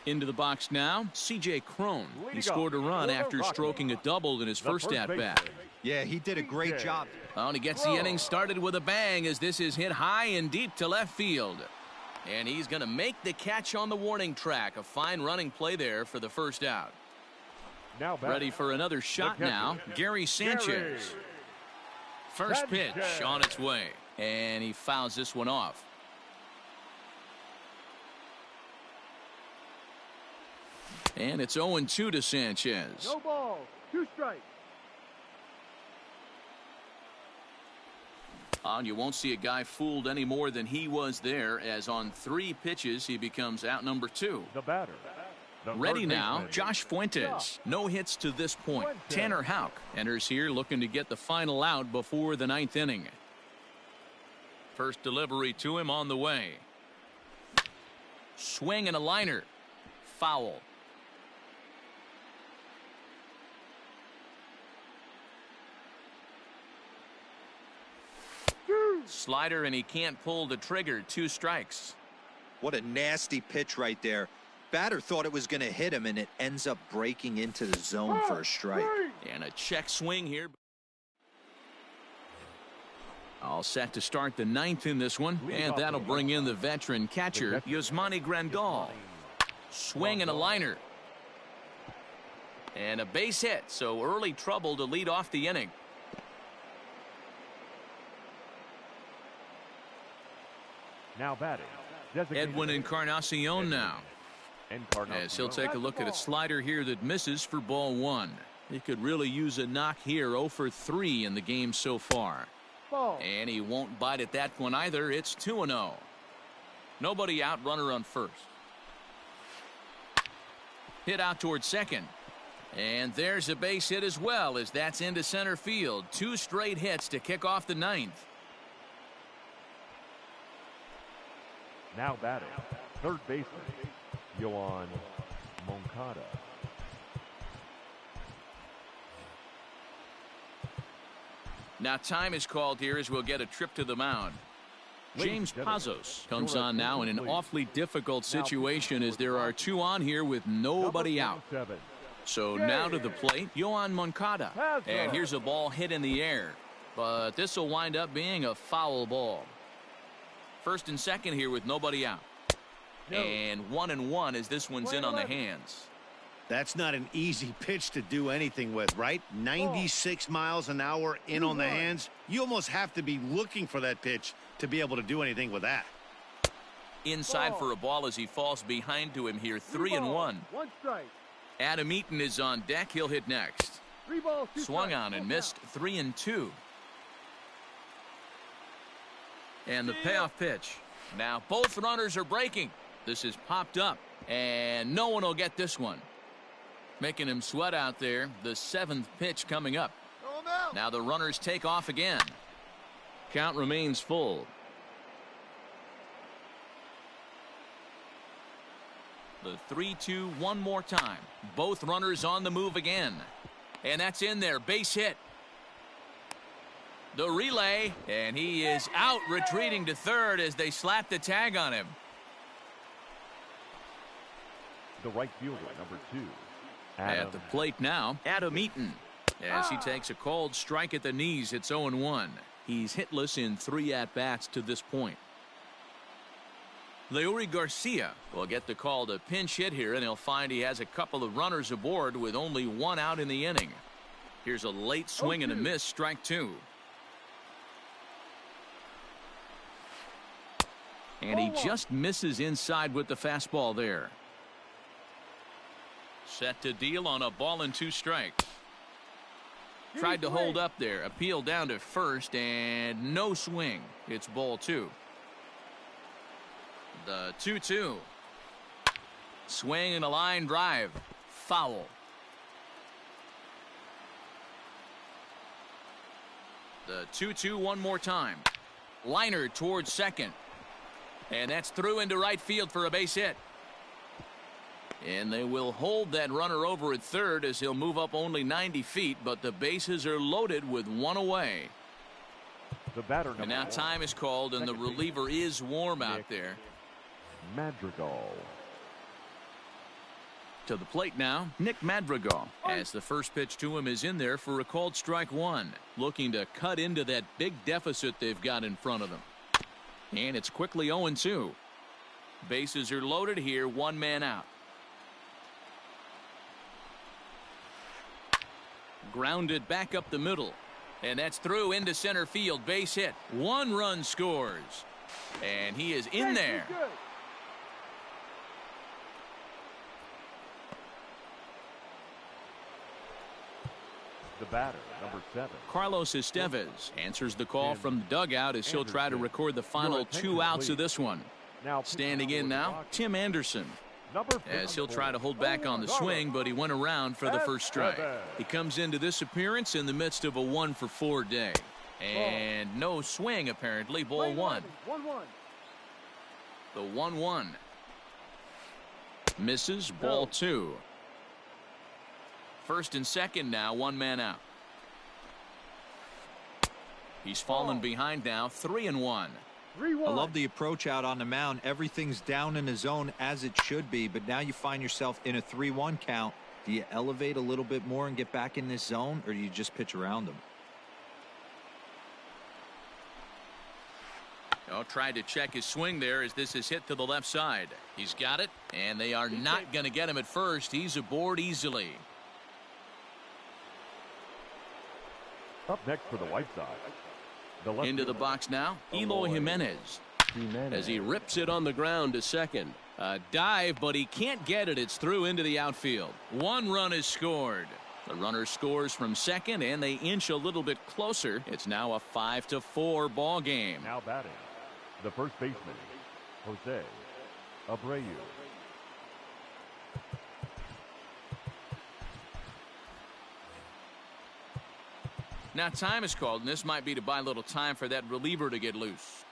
Into the box now, C.J. Cron. He scored a run after stroking a double in his first at-bat. Yeah, he did a great job. Oh, and he gets the inning started with a bang as this is hit high and deep to left field. And he's going to make the catch on the warning track. A fine running play there for the first out. Ready for another shot now, Gary Sanchez. First pitch on its way. And he fouls this one off. And it's 0-2 to Sanchez. No ball, 2 strikes. And you won't see a guy fooled any more than he was there, as on 3 pitches he becomes out number 2. The batter. Ready now, Josh Fuentes. No hits to this point. Tanner Houck enters here looking to get the final out before the 9th inning. First delivery to him on the way. Swing and a liner. Foul. Slider, and he can't pull the trigger. 2 strikes. What a nasty pitch right there. Batter thought it was going to hit him, and it ends up breaking into the zone for a strike. And a check swing here. All set to start the 9th in this one, and that'll bring in the veteran catcher, Yasmani Grandal. Swing and a liner. And a base hit, so early trouble to lead off the inning. Now batting. Edwin Encarnacion now. As he'll take a look at a slider here that misses for ball 1. He could really use a knock here. 0 for 3 in the game so far. And he won't bite at that one either. It's 2-0. Nobody out, runner on first. Hit out towards second. And there's a base hit as well, as that's into center field. 2 straight hits to kick off the 9th. Now batting. Third baseman, Yoan Moncada. Now time is called here as we'll get a trip to the mound. James Pazos comes on now in an awfully difficult situation, as there are 2 on here with nobody out. So now to the plate, Yoan Moncada. And here's a ball hit in the air. But this will wind up being a foul ball. First and second here with nobody out. And 1-1 as this one's in on the hands. That's not an easy pitch to do anything with, right? 96 miles an hour in on the hands. You almost have to be looking for that pitch to be able to do anything with that. Inside for a ball as he falls behind to him here. 3-1. 1 strike. Adam Eaton is on deck. He'll hit next. 3 balls, 2 Swung strikes. on and missed. 3-2. And the payoff pitch. Now both runners are breaking. This is popped up, and no one will get this one. Making him sweat out there. The 7th pitch coming up. Now the runners take off again. Count remains full. The 3-2 one more time. Both runners on the move again. And that's in there. Base hit. The relay, and he is out, retreating to third as they slap the tag on him. The right fielder, number 2. At the plate now, Adam Eaton. As he takes a called strike at the knees, it's 0-1. He's hitless in 3 at-bats to this point. Leury Garcia will get the call to pinch hit here, and he'll find he has a couple of runners aboard with only 1 out in the inning. Here's a late swing and a miss, strike 2. And he just misses inside with the fastball there. Set to deal on a ball and 2 strikes. Tried to hold up there. Appeal down to first, and no swing. It's ball 2. The 2-2. Swing and a line drive. Foul. The 2-2 one more time. Liner towards second. And that's through into right field for a base hit. And they will hold that runner over at third as he'll move up only 90 feet, but the bases are loaded with 1 away. The batter, and now time is called, and the reliever is warm out there. Madrigal. To the plate now, Nick Madrigal, as the first pitch to him is in there for a called strike 1, looking to cut into that big deficit they've got in front of them. And it's quickly 0-2. Bases are loaded here, 1 man out. Grounded back up the middle, and that's through into center field. Base hit. 1 run scores, and he is in there. The batter, number 7. Carlos Estevez answers the call from the dugout as he'll try to record the final 2 outs of this one. Standing in now, Tim Anderson. As he'll try to hold back on the swing, but he went around for the first strike. He comes into this appearance in the midst of a 1-for-4 day. And no swing, apparently. Ball 1. The 1-1. Misses. Ball 2. First and second now, 1 man out. He's fallen behind now, 3-1. I love the approach out on the mound. Everything's down in the zone as it should be, but now you find yourself in a 3-1 count. Do you elevate a little bit more and get back in this zone, or do you just pitch around them? Tried to check his swing there as this is hit to the left side. He's got it, and they are not going to get him at first. He's aboard easily. Up next for the White Sox. Into the box now, Eloy Jimenez. As he rips it on the ground to second. A dive, but he can't get it. It's through into the outfield. 1 run is scored. The runner scores from second, and they inch a little bit closer. It's now a 5-4 ball game. Now batting, the first baseman, Jose Abreu. Now time is called, and this might be to buy a little time for that reliever to get loose.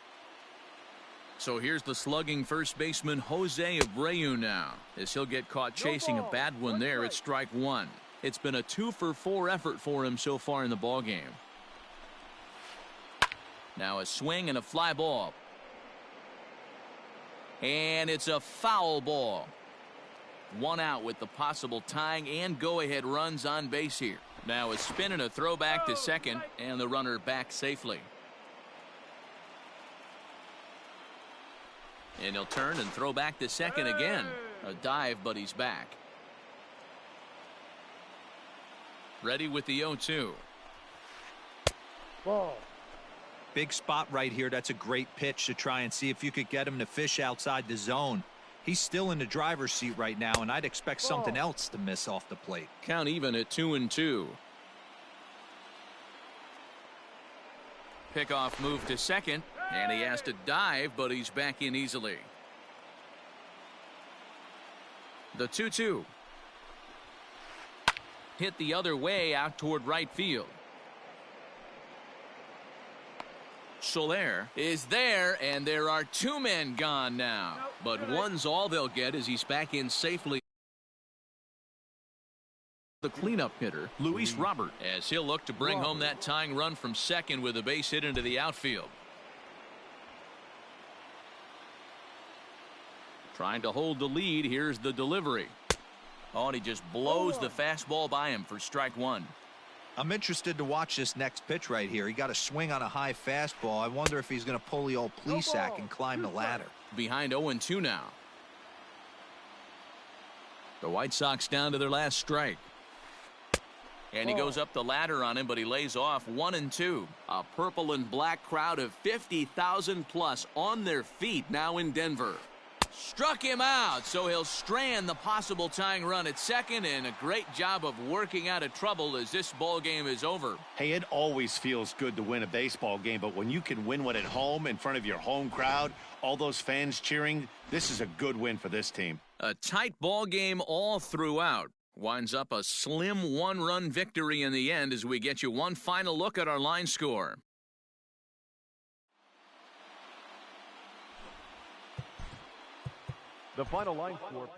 So here's the slugging first baseman Jose Abreu now, as he'll get caught chasing a bad one there at strike 1. It's been a 2-for-4 effort for him so far in the ball game. Now a swing and a fly ball. And it's a foul ball. 1 out with the possible tying and go-ahead runs on base here. Now a spin and a throw back to second, and the runner back safely. And he'll turn and throw back to second again. A dive, but he's back. Ready with the 0-2. Ball. Big spot right here. That's a great pitch to try and see if you could get him to fish outside the zone. He's still in the driver's seat right now, and I'd expect something else to miss off the plate. Count even at 2-2. Pickoff move to second, and he has to dive, but he's back in easily. The 2-2. Hit the other way out toward right field. Soler is there, and there are 2 men gone now. But one's all they'll get as he's back in safely. The cleanup hitter, Luis Robert, as he'll look to bring home that tying run from second with a base hit into the outfield. Trying to hold the lead. Here's the delivery. Oh, and he just blows the fastball by him for strike 1. I'm interested to watch this next pitch right here. He got a swing on a high fastball. I wonder if he's going to pull the old Plesac and climb the ladder. Behind 0-2 now. The White Sox down to their last strike. And he goes up the ladder on him, but he lays off 1-2. A purple and black crowd of 50,000 plus on their feet now in Denver. Struck him out, so he'll strand the possible tying run at second, and a great job of working out of trouble as this ball game is over. Hey, it always feels good to win a baseball game, but when you can win one at home in front of your home crowd, all those fans cheering, this is a good win for this team. A tight ball game all throughout. Winds up a slim 1-run victory in the end as we get you one final look at our line score. The final line score.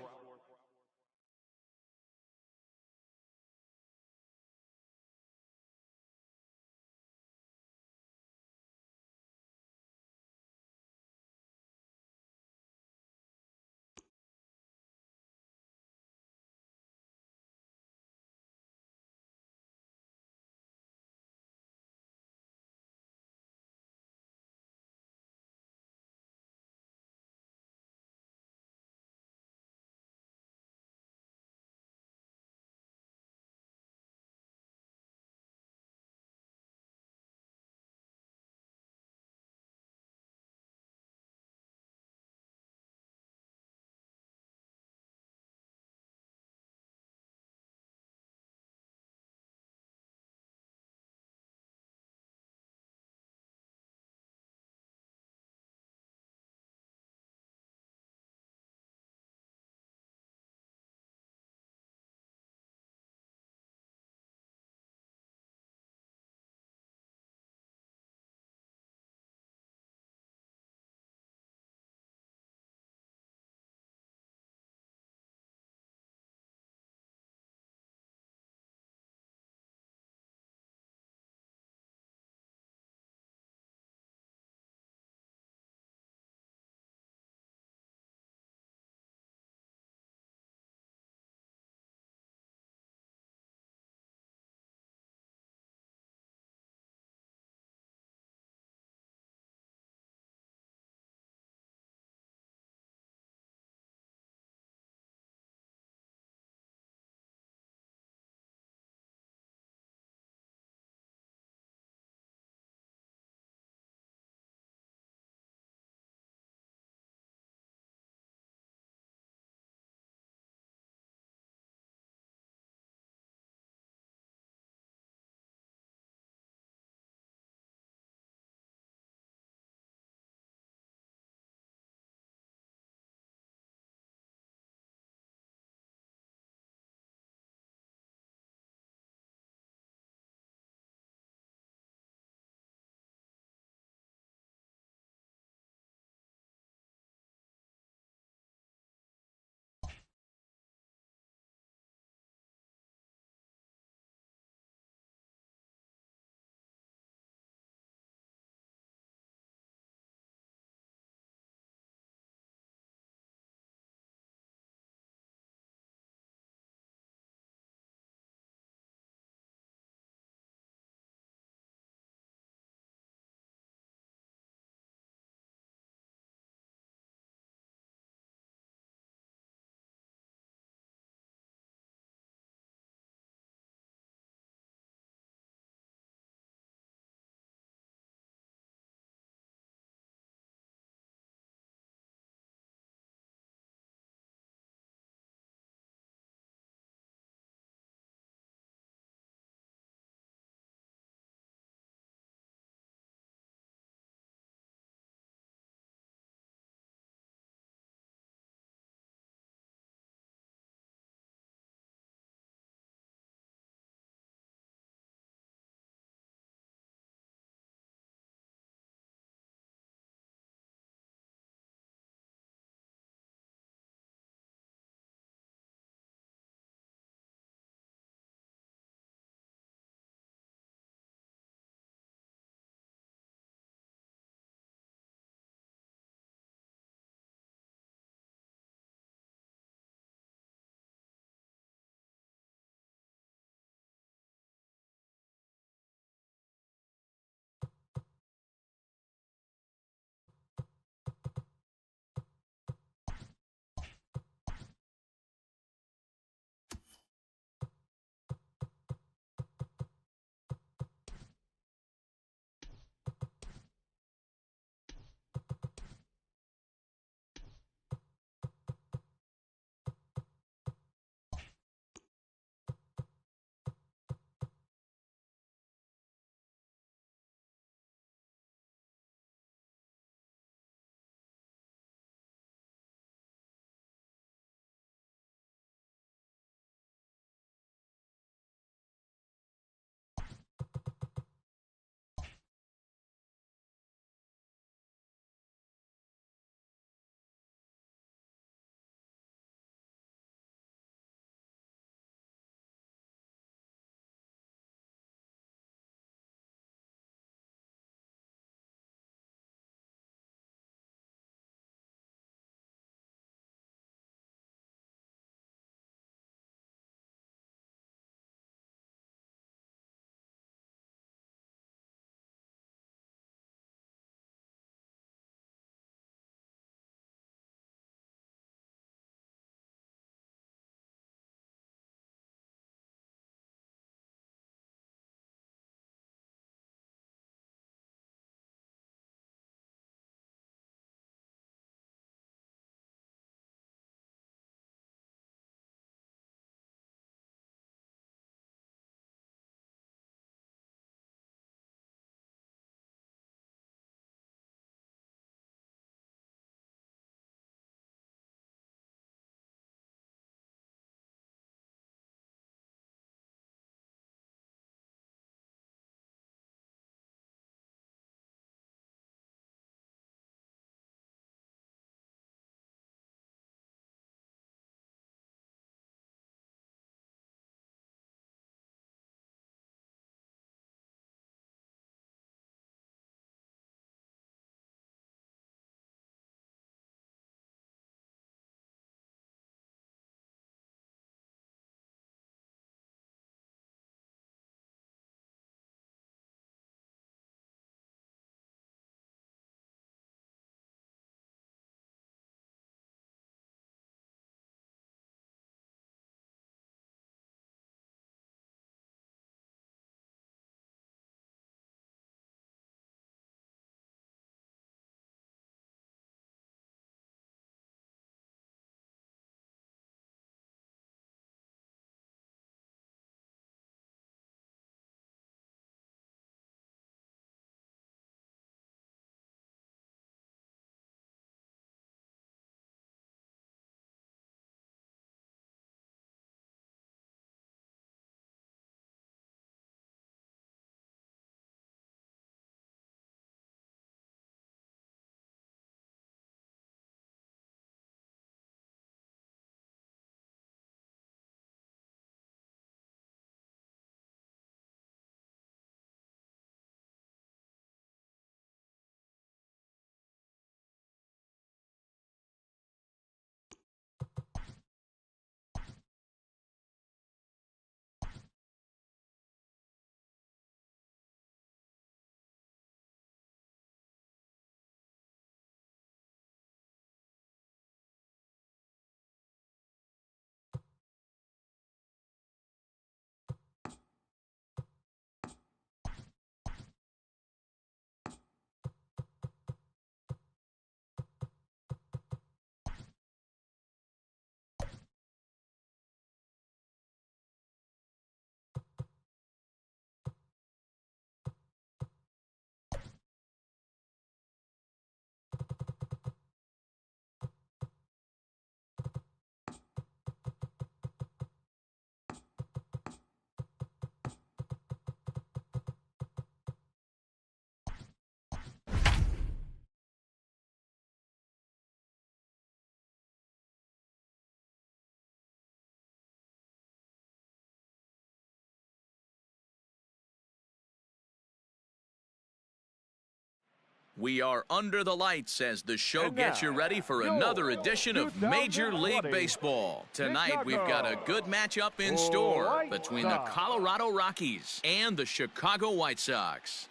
We are under the lights as the show gets you ready for another edition of Major League Baseball. Tonight, we've got a good matchup in store between the Colorado Rockies and the Chicago White Sox.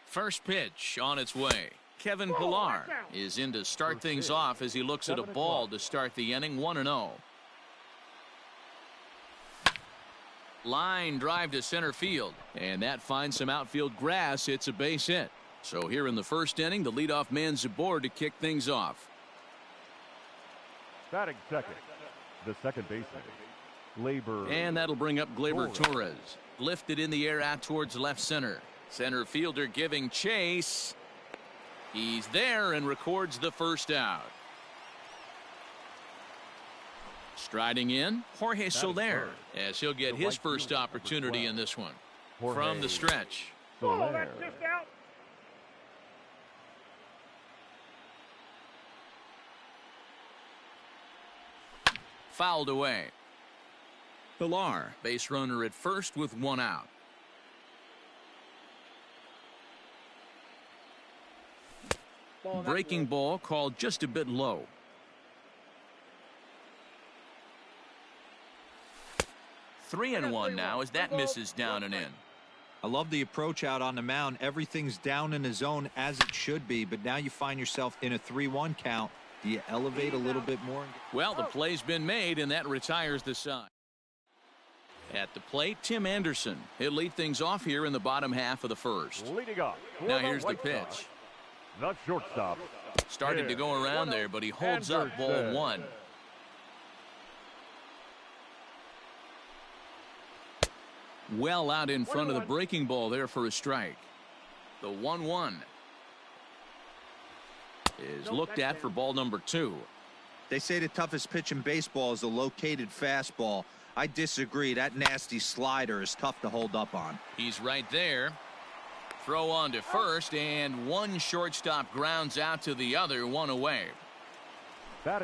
First pitch on its way. Kevin Pillar is in to start things off as he looks at a ball to start the inning, 1-0. Line drive to center field, and that finds some outfield grass. It's a base hit. So here in the first inning, the leadoff man's aboard to kick things off. Batting second, the second baseman, Gleyber. And that'll bring up Gleyber Torres. Lifted in the air out towards left center. Center fielder giving chase. He's there and records the first out. Striding in, Jorge Soler, as he'll get his first opportunity in this one. From the stretch. Oh, that's just out. Fouled away. Pillar, base runner at first with one out. Breaking ball called just a bit low. Three and one now as that misses down and in. I love the approach out on the mound. Everything's down in the zone as it should be, but now you find yourself in a 3-1 count. Do you elevate a little bit more? Well, the play's been made, and that retires the side. At the plate, Tim Anderson. He'll lead things off here in the bottom half of the first. Leading off. Now here's the pitch. The shortstop. Started to go around there, but he holds up ball one. Well out in front of the breaking ball there for a strike. The 1-1 is looked at for ball number 2. They say the toughest pitch in baseball is a located fastball. I disagree. That nasty slider is tough to hold up on. He's right there. Throw on to first, and one shortstop grounds out to the other, one away.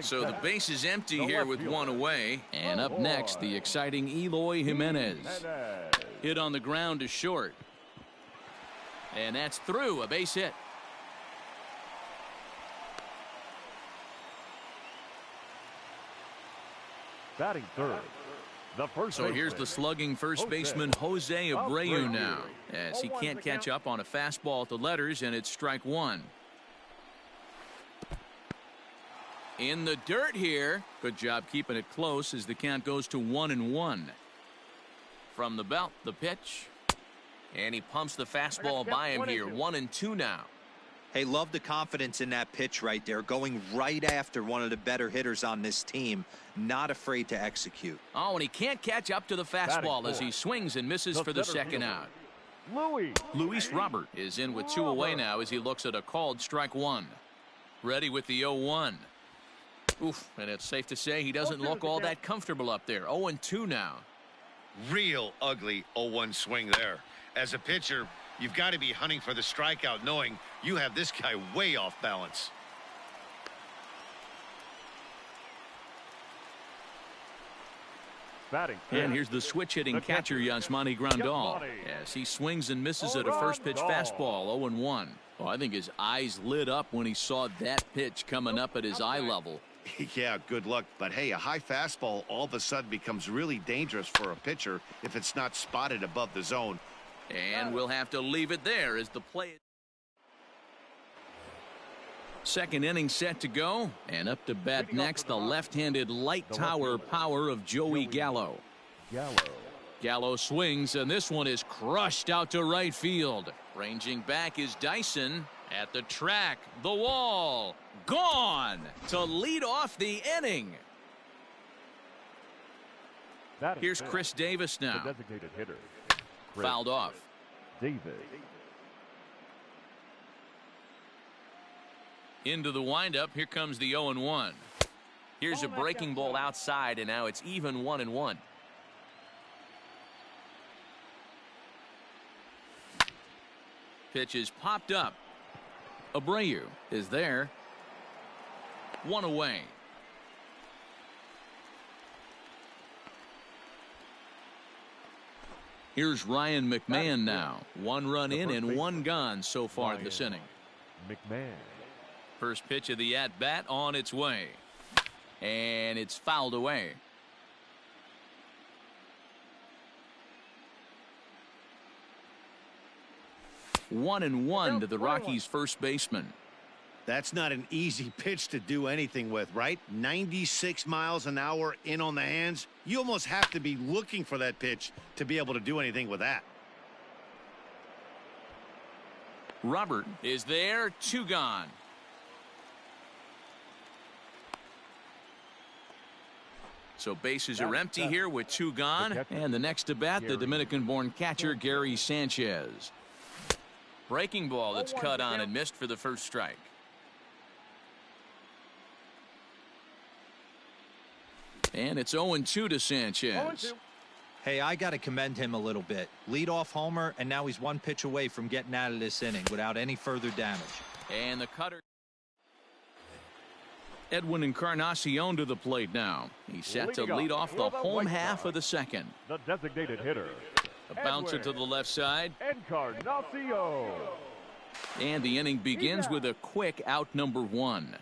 So the base is empty here with one away. And up next, the exciting Eloy Jimenez. Hit on the ground to short. And that's through, a base hit. Batting third. So here's the slugging first baseman Jose Abreu now, as he can't catch up on a fastball at the letters, and it's strike one. In the dirt here. Good job keeping it close as the count goes to 1-1. From the belt, the pitch. And he pumps the fastball by him here. 1-2 now. Hey, love the confidence in that pitch right there. Going right after one of the better hitters on this team. Not afraid to execute. Oh, and he can't catch up to the fastball as he swings and misses for the second out. Luis Robert is in with two away now as he looks at a called strike one. Ready with the 0-1. Oof, and it's safe to say he doesn't look all that comfortable up there. 0-2 now. Real ugly 0-1 swing there. As a pitcher, you've got to be hunting for the strikeout, knowing you have this guy way off balance. And here's the switch-hitting catcher, Yasmani Grandal, as he swings and misses at a first-pitch fastball, 0-1. Oh, I think his eyes lit up when he saw that pitch coming up at his eye level. Yeah, good luck. But, hey, a high fastball all of a sudden becomes really dangerous for a pitcher if it's not spotted above the zone. And we'll have to leave it there as the play. Second inning set to go, and up to bat next, the left-handed light tower power of Joey Gallo. Gallo swings, and this one is crushed out to right field. Ranging back is Dyson at the track. The wall. Gone to lead off the inning. Here's Chris Davis now. The designated hitter. Fouled off. Davis. Into the windup. Here comes the 0-1. Here's a breaking ball outside, and now it's even 1-1. Pitch is popped up. Abreu is there. One away. Here's Ryan McMahon now. One run in and one gone so far this inning. McMahon. First pitch of the at-bat on its way. And it's fouled away. 1-1 to the Rockies' first baseman. That's not an easy pitch to do anything with, right? 96 miles an hour in on the hands. You almost have to be looking for that pitch to be able to do anything with that. Robert is there, 2 gone. So bases are empty here with 2 gone. And the next to bat, the Dominican-born catcher, Gary Sanchez. Breaking ball that's cut on and missed for the first strike. And it's 0-2 to Sanchez. Hey, I got to commend him a little bit. Leadoff homer, and now he's 1 pitch away from getting out of this inning without any further damage. And the cutter. Edwin Encarnacion to the plate now. He's set to lead off the home half of the second. The designated hitter. A bouncer to the left side. Encarnacion. And the inning begins with a quick out number 1.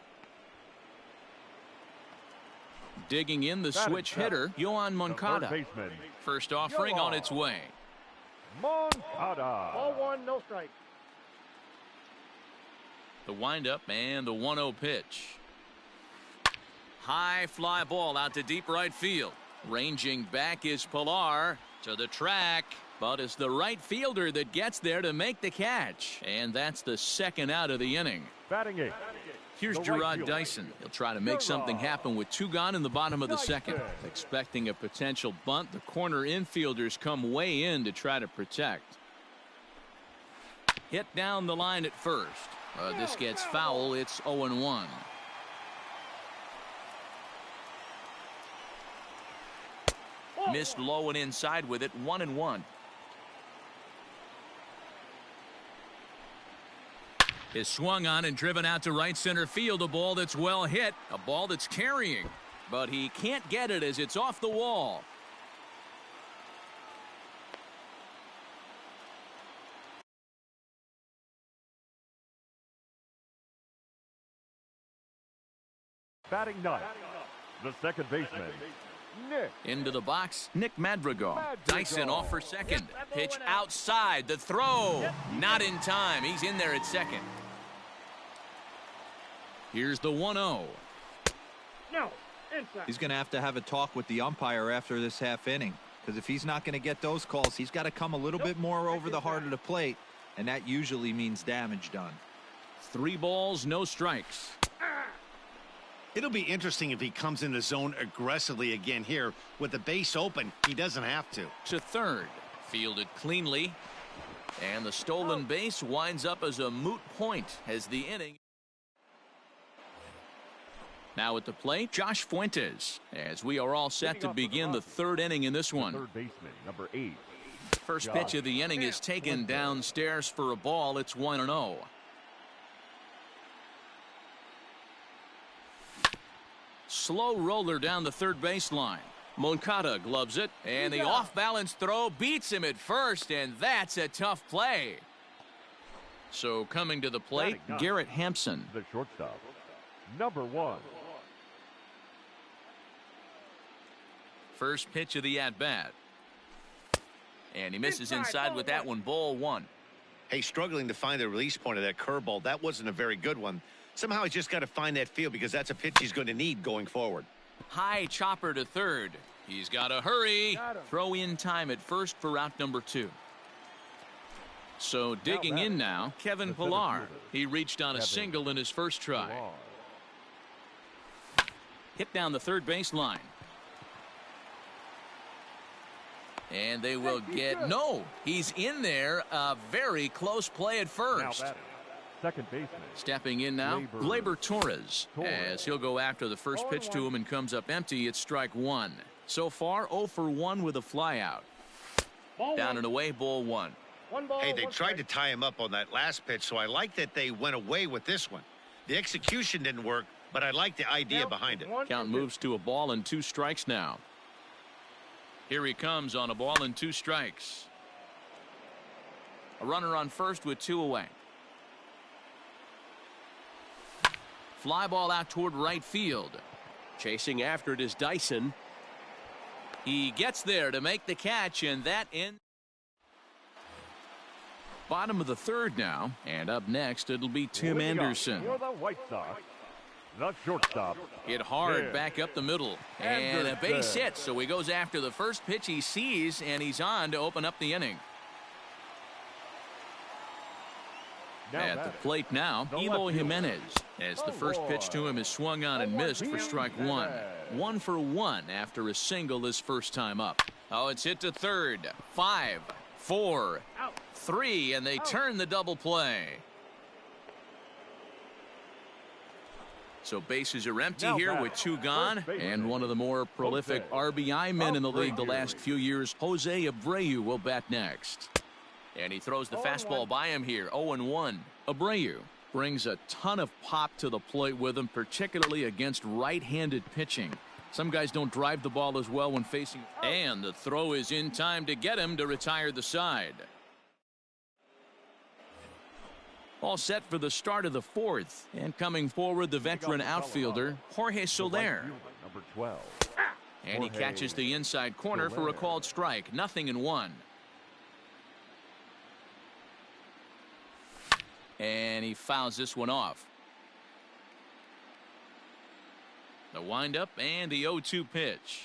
Digging in the switch hitter, Yoan Moncada. First offering on its way. Moncada. Ball 1, no strike. The windup and the 1-0 pitch. High fly ball out to deep right field. Ranging back is Pilar to the track, but it's the right fielder that gets there to make the catch. And that's the second out of the inning. Batting 8. Here's Gerard Dyson. He'll try to make something happen with 2 gone in the bottom of the second. Expecting a potential bunt, the corner infielders come way in to try to protect. Hit down the line at first. This gets foul. It's 0-1. Missed low and inside with it. 1-1. Is swung on and driven out to right center field. A ball that's well hit. A ball that's carrying. But he can't get it as it's off the wall. Batting 9. The second baseman. Nick. Into the box, Nick Madrigal. Dyson off for second. Pitch outside. The throw. Not in time. He's in there at second. Here's the 1-0. No. Inside. He's going to have a talk with the umpire after this half inning, because if he's not going to get those calls, he's got to come a little bit more over the heart of the plate, and that usually means damage done. 3 balls, no strikes. It'll be interesting if he comes in the zone aggressively again here. With the base open, he doesn't have to. To third. Fielded cleanly. And the stolen base winds up as a moot point as the inning. Now at the plate, Josh Fuentes, as we are all set to begin the 3rd inning in this one. Third baseman, number 8. First pitch of the inning is taken downstairs for a ball. It's 1-0. Slow roller down the third baseline. Moncada gloves it, and the off-balance throw beats him at first, and that's a tough play. So coming to the plate, Garrett Hampson. The shortstop, number 1. First pitch of the at-bat. And he misses inside with that one. Ball 1. Hey, struggling to find the release point of that curveball. That wasn't a very good one. Somehow he's just got to find that feel, because that's a pitch he's going to need going forward. High chopper to third. He's got to hurry. Throw in time at first for out number 2. So digging in now, Kevin Pilar. He reached on a single in his first try. Hit down the third baseline. And they will get no. He's in there. A very close play at first. Second baseman. Stepping in now, Gleyber Torres, as he'll go after the first pitch to him and comes up empty. It's strike 1. So far, 0 for 1 with a flyout. Down and away, ball 1. Hey, they tried to tie him up on that last pitch, so I like that they went away with this one. The execution didn't work, but I like the idea behind it. Count moves to a ball and 2 strikes now. Here he comes on a ball and 2 strikes. A runner on first with 2 away. Fly ball out toward right field. Chasing after it is Dyson. He gets there to make the catch, and that in. Bottom of the third now, and up next it'll be Tim Anderson. For the White Sox, the shortstop. Hit hard back up the middle, and a base hit. So he goes after the first pitch he sees, and he's on to open up the inning. At the plate now, Eloy Jimenez, as the first pitch to him is swung on and missed for strike one. 1 for 1 after a single his first time up. Oh, it's hit to third. 5, 4, 3, and they turn the double play. So bases are empty here with 2 gone, and one of the more prolific RBI men in the league the last few years, Jose Abreu, will bat next. And he throws the fastball by him here. 0-1. Abreu brings a ton of pop to the plate with him, particularly against right-handed pitching. Some guys don't drive the ball as well when facing. And the throw is in time to get him to retire the side. All set for the start of the fourth. And coming forward, the veteran outfielder, Jorge Soler. Number 12. And he catches the inside corner for a called strike. 0-1. And he fouls this one off. The windup and the 0-2 pitch.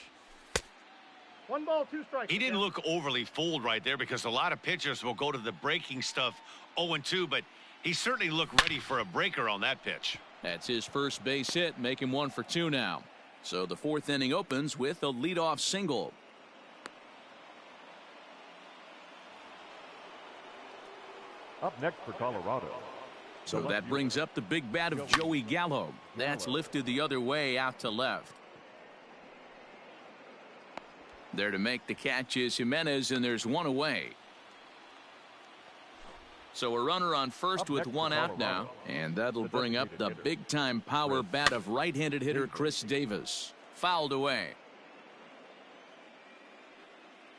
1 ball, 2 strikes. He didn't look overly fooled right there because a lot of pitchers will go to the breaking stuff 0-2, but he certainly looked ready for a breaker on that pitch. That's his first base hit, make him 1 for 2 now. So the fourth inning opens with a leadoff single. Up next for Colorado. So that brings up the big bat of Joey Gallo. That's lifted the other way out to left. There to make the catch is Jimenez, and there's 1 away. So a runner on first with 1 out now, and that'll bring up the big-time power bat of right-handed hitter Chris Davis. Fouled away.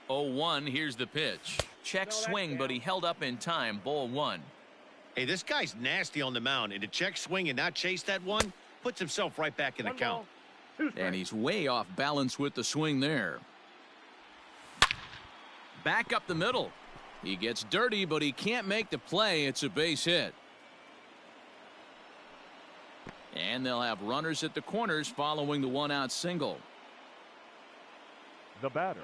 0-1, here's the pitch. Check swing, but he held up in time. Ball 1. Hey, this guy's nasty on the mound, and to check swing and not chase that one puts himself right back in the count. And he's way off balance with the swing there. Back up the middle. He gets dirty, but he can't make the play. It's a base hit. And they'll have runners at the corners following the 1-out single. The batter,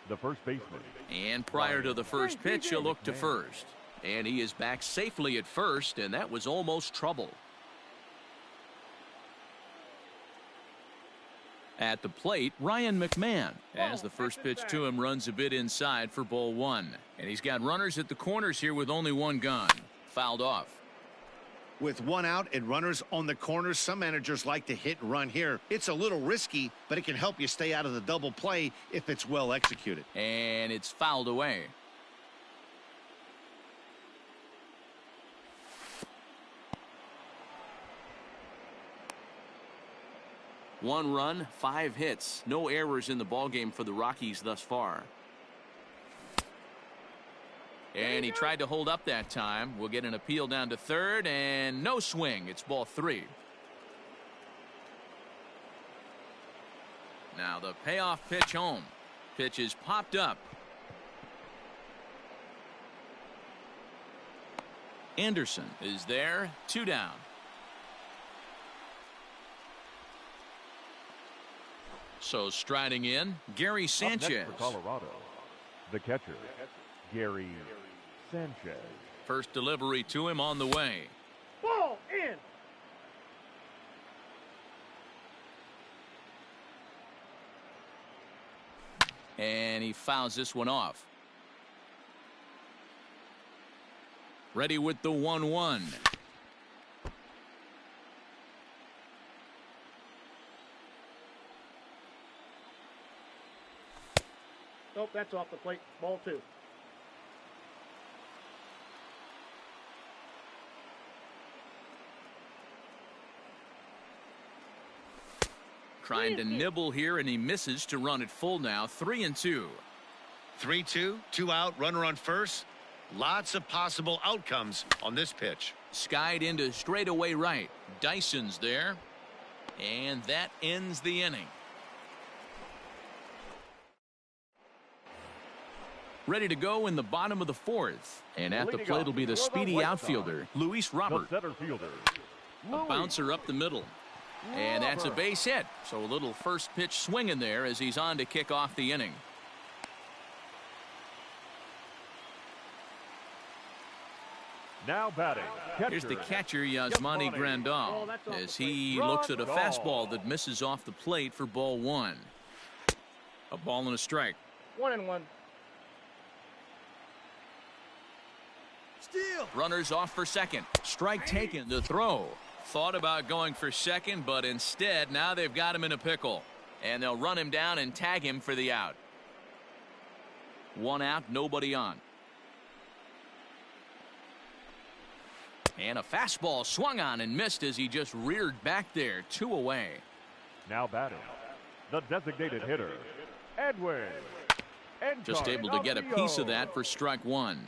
the first baseman. And prior to the first pitch, he'll look to first. And he is back safely at first, and that was almost trouble. At the plate, Ryan McMahon, as the first pitch to him runs a bit inside for ball 1. And he's got runners at the corners here with only 1 gone. Fouled off. With 1 out and runners on the corners, some managers like to hit and run here. It's a little risky, but it can help you stay out of the double play if it's well executed. And it's fouled away. One run, 5 hits. No errors in the ballgame for the Rockies thus far. And he tried to hold up that time. We'll get an appeal down to third, and no swing. It's ball 3. Now the payoff pitch home. Pitch is popped up. Anderson is there. 2 down. So striding in, Gary Sanchez. Up next for Colorado, the catcher, Gary Sanchez. First delivery to him on the way. Ball in. And he fouls this one off. Ready with the 1-1. Nope, that's off the plate. Ball 2. Trying to nibble here, and he misses to run it full now. 3-2. 3-2, 2 out, runner on first. Lots of possible outcomes on this pitch. Skied into straightaway right. Dyson's there. And that ends the inning. Ready to go in the bottom of the fourth. And at the plate will be the speedy outfielder, Luis Robert. The center fielder, A bouncer up the middle. And that's a base hit. So a little first pitch swinging there as he's on to kick off the inning. now batting. Here's the catcher, Yasmani Grandal, as he looks at a fastball that misses off the plate for ball one. A ball and a strike. 1-1. Steal. Runners off for second. Strike taken. The throw. Thought about going for second, but instead now they've got him in a pickle. And they'll run him down and tag him for the out. One out, nobody on. And a fastball swung on and missed as he just reared back there. 2 away. Now batting, the designated hitter, Edwin. Just able to get a piece of that for strike one.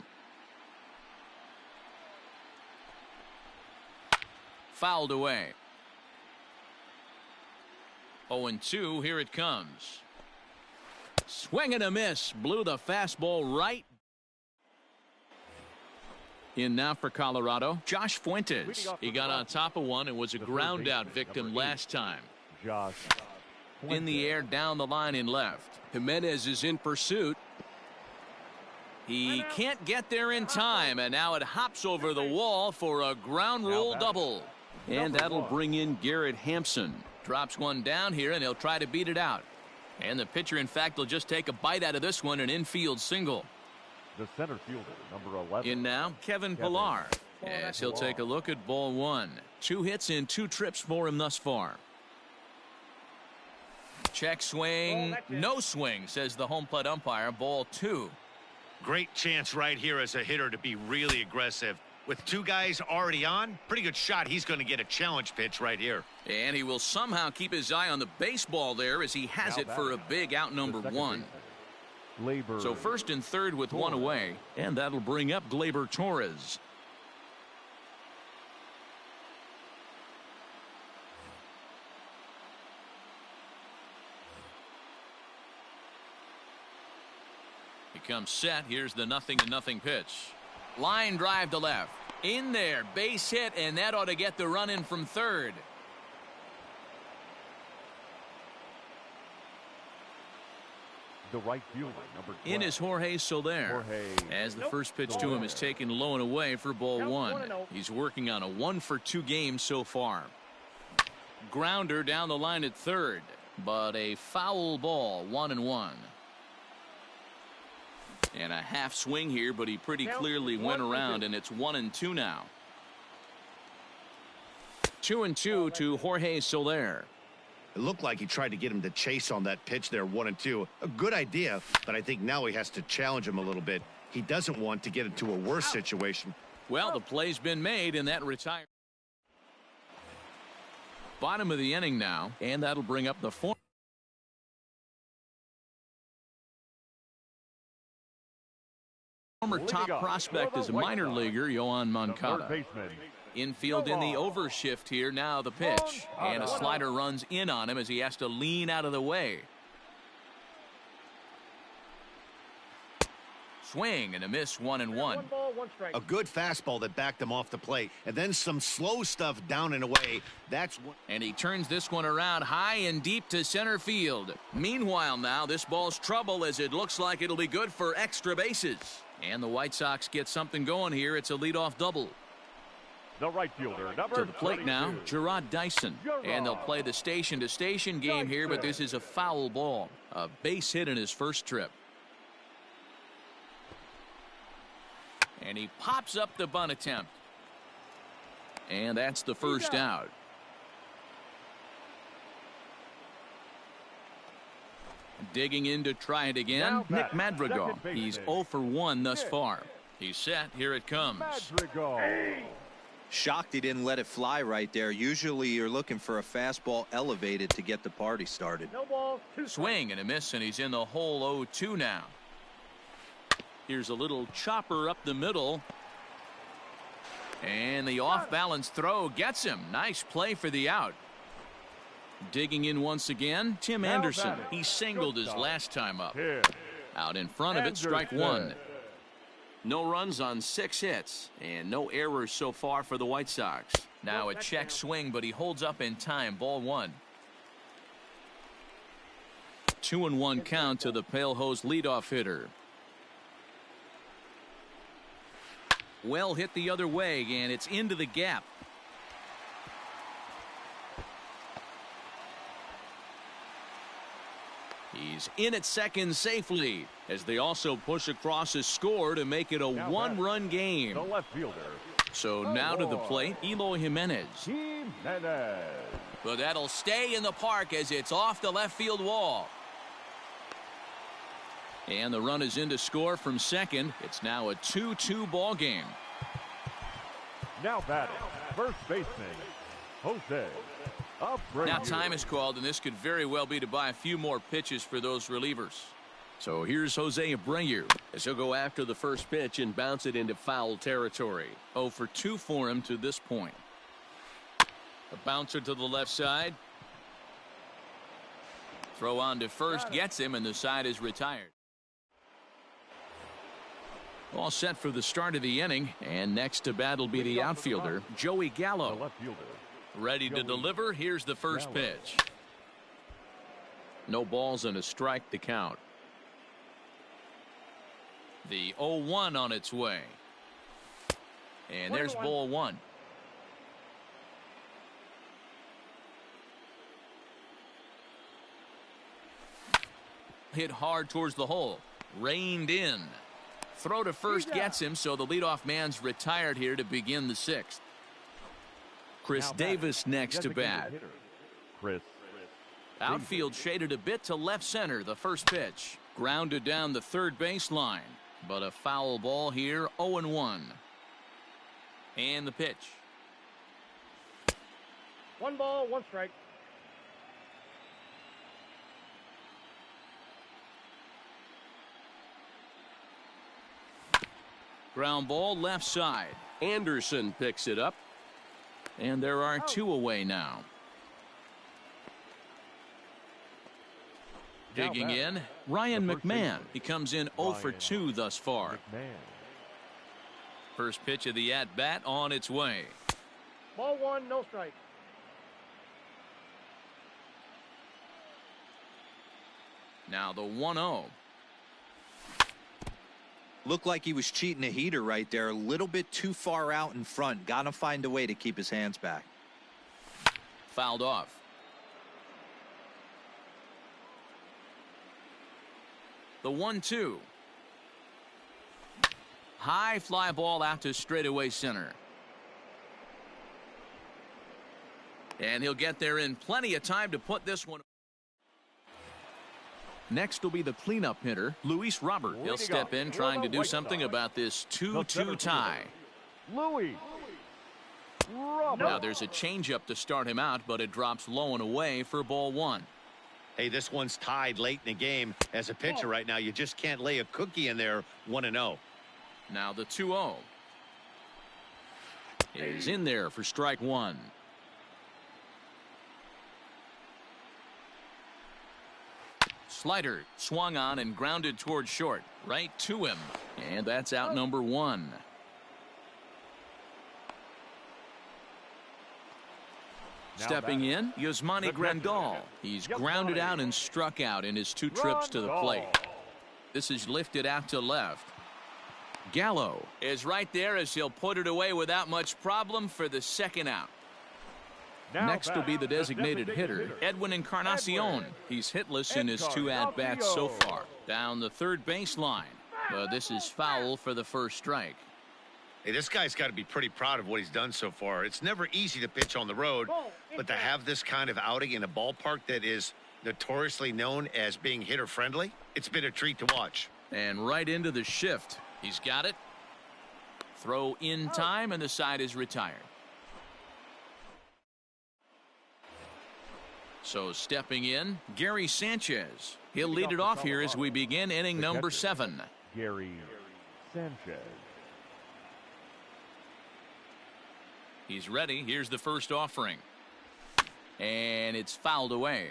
Fouled away. 0-2, here it comes. Swing and a miss. Blew the fastball right. In now for Colorado, Josh Fuentes. He got on top of one and was a ground out victim last time. In the air down the line in left. Jimenez is in pursuit. He can't get there in time, and now it hops over the wall for a ground rule double. And that'll bring in Garrett Hampson. Drops one down here, and he'll try to beat it out. And the pitcher, in fact, will just take a bite out of this one, an infield single. The center fielder, number 11. In now, Kevin Pillar, as he'll take a look at ball one. 2 hits in 2 trips for him thus far. Check swing, no swing, says the home plate umpire. Ball 2. Great chance right here as a hitter to be really aggressive. With 2 guys already on, pretty good shot. He's going to get a challenge pitch right here. And he will somehow keep his eye on the baseball there as he has it for a big out number 1. So first and third with 1 away, and that'll bring up Gleyber Torres. He comes set. Here's the 0-0 pitch. Line drive to left. In there, base hit, and that ought to get the run in from third. The right fielder, number 12. In is Jorge Soler, as the first pitch to him is taken low and away for ball 1. He's working on a 1-for-2 game so far. Grounder down the line at third, but a foul ball. 1-1. And a half swing here, but he pretty clearly went around, and it's 1-2 now. 2-2 to Jorge Soler. It looked like he tried to get him to chase on that pitch there, 1-2. A good idea, but I think now he has to challenge him a little bit. He doesn't want to get into a worse situation. Well, the play's been made, and that retires. Bottom of the inning now, and that'll bring up the former top prospect as a minor leaguer, Yohan Moncada. Infield in the overshift here. Now the pitch, and a slider runs in on him as he has to lean out of the way. Swing and a miss. 1-1. A good fastball that backed him off the plate, and then some slow stuff down and away. That's what. And he turns this one around high and deep to center field. Meanwhile, now this ball's trouble as it looks like it'll be good for extra bases. And the White Sox get something going here. It's a leadoff double. The right fielder, number to the plate 22. now, Gerard Dyson. And they'll play the station-to-station game here, but this is a foul ball. A base hit in his first trip. And he pops up the bunt attempt. And that's the first out. Digging in to try it again, Nick Madrigal. He's 0 for 1 thus far. He's set. Here it comes. Shocked he didn't let it fly right there. Usually you're looking for a fastball elevated to get the party started. No ball, 2 Swing and a miss, and he's in the hole. 0-2 now. Here's a little chopper up the middle. And the off-balance throw gets him. Nice play for the out. Digging in once again, Tim Anderson. He singled his last time up. Out in front of it, strike one. No runs on 6 hits, and no errors so far for the White Sox. Now a check swing, but he holds up in time. Ball one. 2-1 count to the Pale Hose leadoff hitter. Well hit the other way, and it's into the gap. He's in at second safely as they also push across a score to make it a one-run game. The left fielder. So now to the plate, Eloy Jimenez. But that'll stay in the park as it's off the left field wall. And the run is in to score from second. It's now a 2-2 ball game. Now batting, first baseman, Jose. Now time is called, and this could very well be to buy a few more pitches for those relievers. So here's Jose Abreu as he'll go after the first pitch and bounce it into foul territory. 0 for 2 for him to this point. A bouncer to the left side. Throw on to first gets him, and the side is retired. All set for the start of the inning, and next to bat will be the outfielder, Joey Gallo. Ready to deliver. Here's the first pitch. No balls and a strike to count. The 0-1 on its way. And there's ball one. Hit hard towards the hole. Reined in. Throw to first gets him, so the leadoff man's retired here to begin the 6th. Chris Davis next to bat. Outfield shaded a bit to left center. The first pitch. Grounded down the third baseline. But a foul ball here, 0-1. And the pitch. 1 ball, 1 strike. Ground ball left side. Anderson picks it up. And there are 2 away now. Digging in, Ryan McMahon. He comes in 0 for 2 thus far. First pitch of the at-bat on its way. Ball 1, no strike. Now the 1-0. Looked like he was cheating a heater right there. A little bit too far out in front. Got to find a way to keep his hands back. Fouled off. The 1-2. High fly ball out to straightaway center. And he'll get there in plenty of time to put this one. Next will be the cleanup hitter, Luis Robert. He'll step in trying to do something about this 2-2 tie. Luis Robert. Now there's a changeup to start him out, but it drops low and away for ball 1. Hey, this one's tied late in the game. As a pitcher right now, you just can't lay a cookie in there 1-0. Now the 2-0 is in there for strike 1. Slider swung on and grounded toward short. Right to him. And that's out number 1. Stepping in, Yasmani Grandal. He's grounded out and struck out in his 2 trips to the plate. This is lifted out to left. Gallo is right there as he'll put it away without much problem for the second out. Next will be the designated hitter, Edwin Encarnacion. He's hitless in his 2 at-bats so far. Down the third baseline. But this is foul for the first strike. Hey, this guy's got to be pretty proud of what he's done so far. It's never easy to pitch on the road, but to have this kind of outing in a ballpark that is notoriously known as being hitter-friendly, it's been a treat to watch. And right into the shift. He's got it. Throw in time, and the side is retired. So stepping in, Gary Sanchez. He'll lead it off here as we begin inning number 7. Gary Sanchez. He's ready. Here's the first offering. And it's fouled away.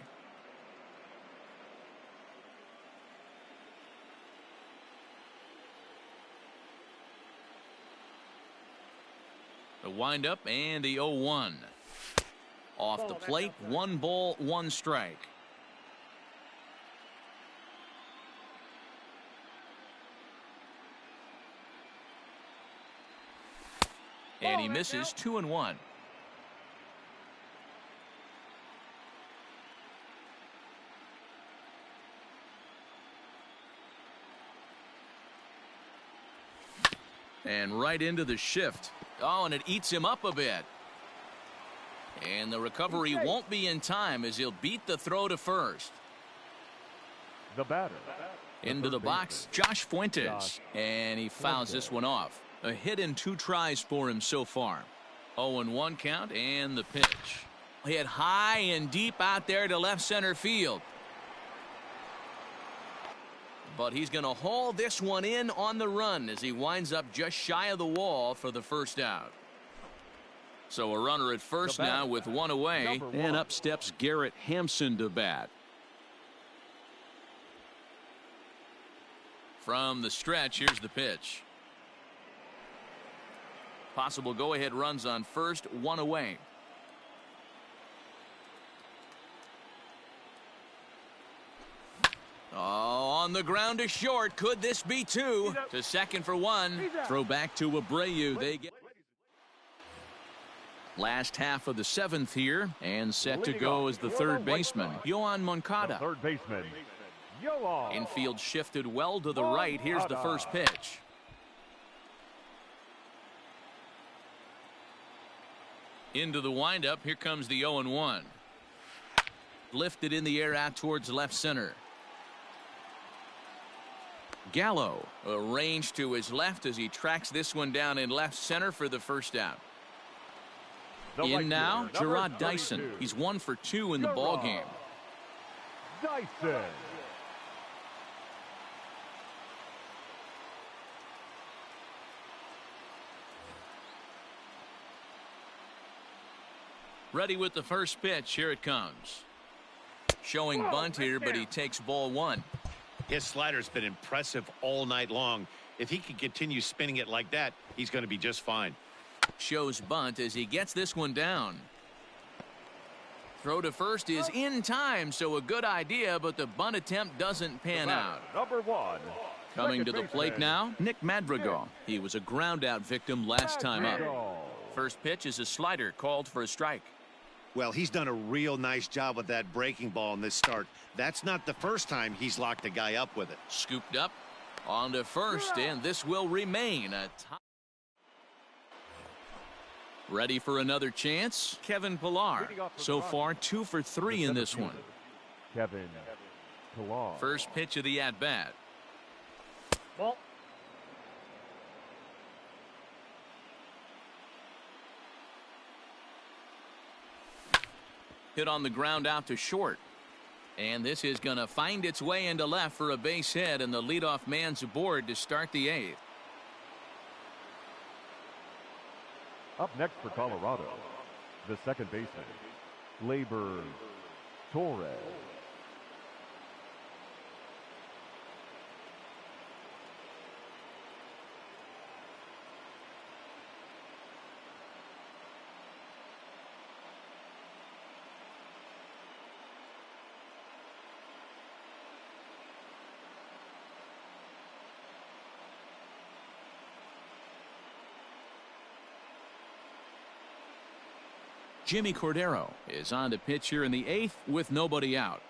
The windup and the 0-1. Off the plate, 1 ball, 1 strike. And he misses 2-1. And right into the shift. Oh, and it eats him up a bit. And the recovery won't be in time as he'll beat the throw to first. The batter. Into the box, Josh Fuentes. And he fouls this one off. A hit in 2 tries for him so far. 0-1 count and the pitch. Hit high and deep out there to left center field. But he's going to haul this one in on the run as he winds up just shy of the wall for the first out. So a runner at first now with 1 away. And up steps Garrett Hampson to bat. From the stretch, here's the pitch. Possible go-ahead runs on first, 1 away. Oh, on the ground to short. Could this be 2? To second for 1. Throw back to Abreu. They get last half of the 7th here, and set to go as the third baseman, Yoan Moncada. Third baseman, Yoan. Infield shifted well to the right. Here's the first pitch. Into the windup. Here comes the 0-1. Lifted in the air out towards left center. Gallo arranged to his left as he tracks this one down in left center for the first out. In now, Gerard Dyson. He's 1 for 2 in the ball game. Dyson. Ready with the first pitch. Here it comes. Showing bunt here, but he takes ball 1. His slider's been impressive all night long. If he can continue spinning it like that, he's going to be just fine. Shows bunt as he gets this one down. Throw to first is in time, so a good idea, but the bunt attempt doesn't pan out. Number 1. Coming to the plate now, Nick Madrigal. He was a ground-out victim last time up. First pitch is a slider called for a strike. Well, he's done a real nice job with that breaking ball in this start. That's not the first time he's locked a guy up with it. Scooped up on to first, and this will remain a tie. Ready for another chance? Kevin Pillar. So far, 2 for 3 in this one. Kevin Pillar. First pitch of the at-bat. Ball. Hit on the ground out to short. And this is going to find its way into left for a base hit, and the leadoff man's aboard to start the 8th. Up next for Colorado, the second baseman, Gleyber Torres. Jimmy Cordero is on to pitch here in the 8th with nobody out.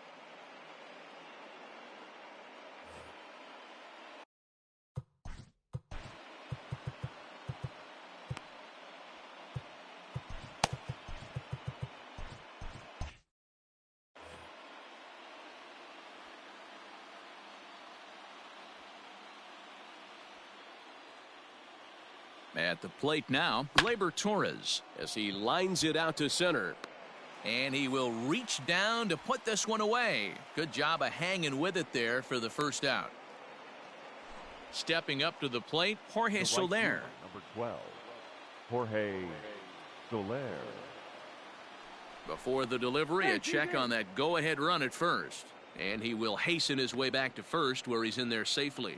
At the plate now, Gleyber Torres as he lines it out to center. And he will reach down to put this one away. Good job of hanging with it there for the first out. Stepping up to the plate, Jorge The right Soler. fielder, number 12, Jorge Soler. Before the delivery, a check on that go-ahead run at first. And he will hasten his way back to first, where he's in there safely.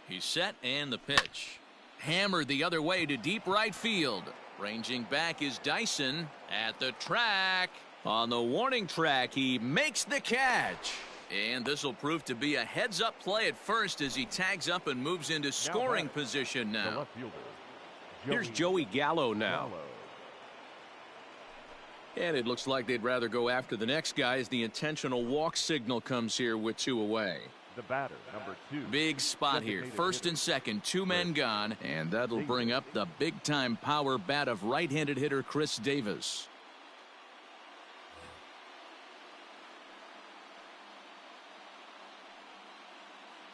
He's set, and the pitch. Hammered the other way to deep right field. Ranging back is Dyson at the track. On the warning track, he makes the catch. And this will prove to be a heads-up play at first as he tags up and moves into scoring position The now. left fielder, Here's Joey Gallo now. And it looks like they'd rather go after the next guy as the intentional walk signal comes here with 2 away. The batter, number 2. Big spot here. First and second, 2 men gone, and that'll bring up the big-time power bat of right-handed hitter Chris Davis.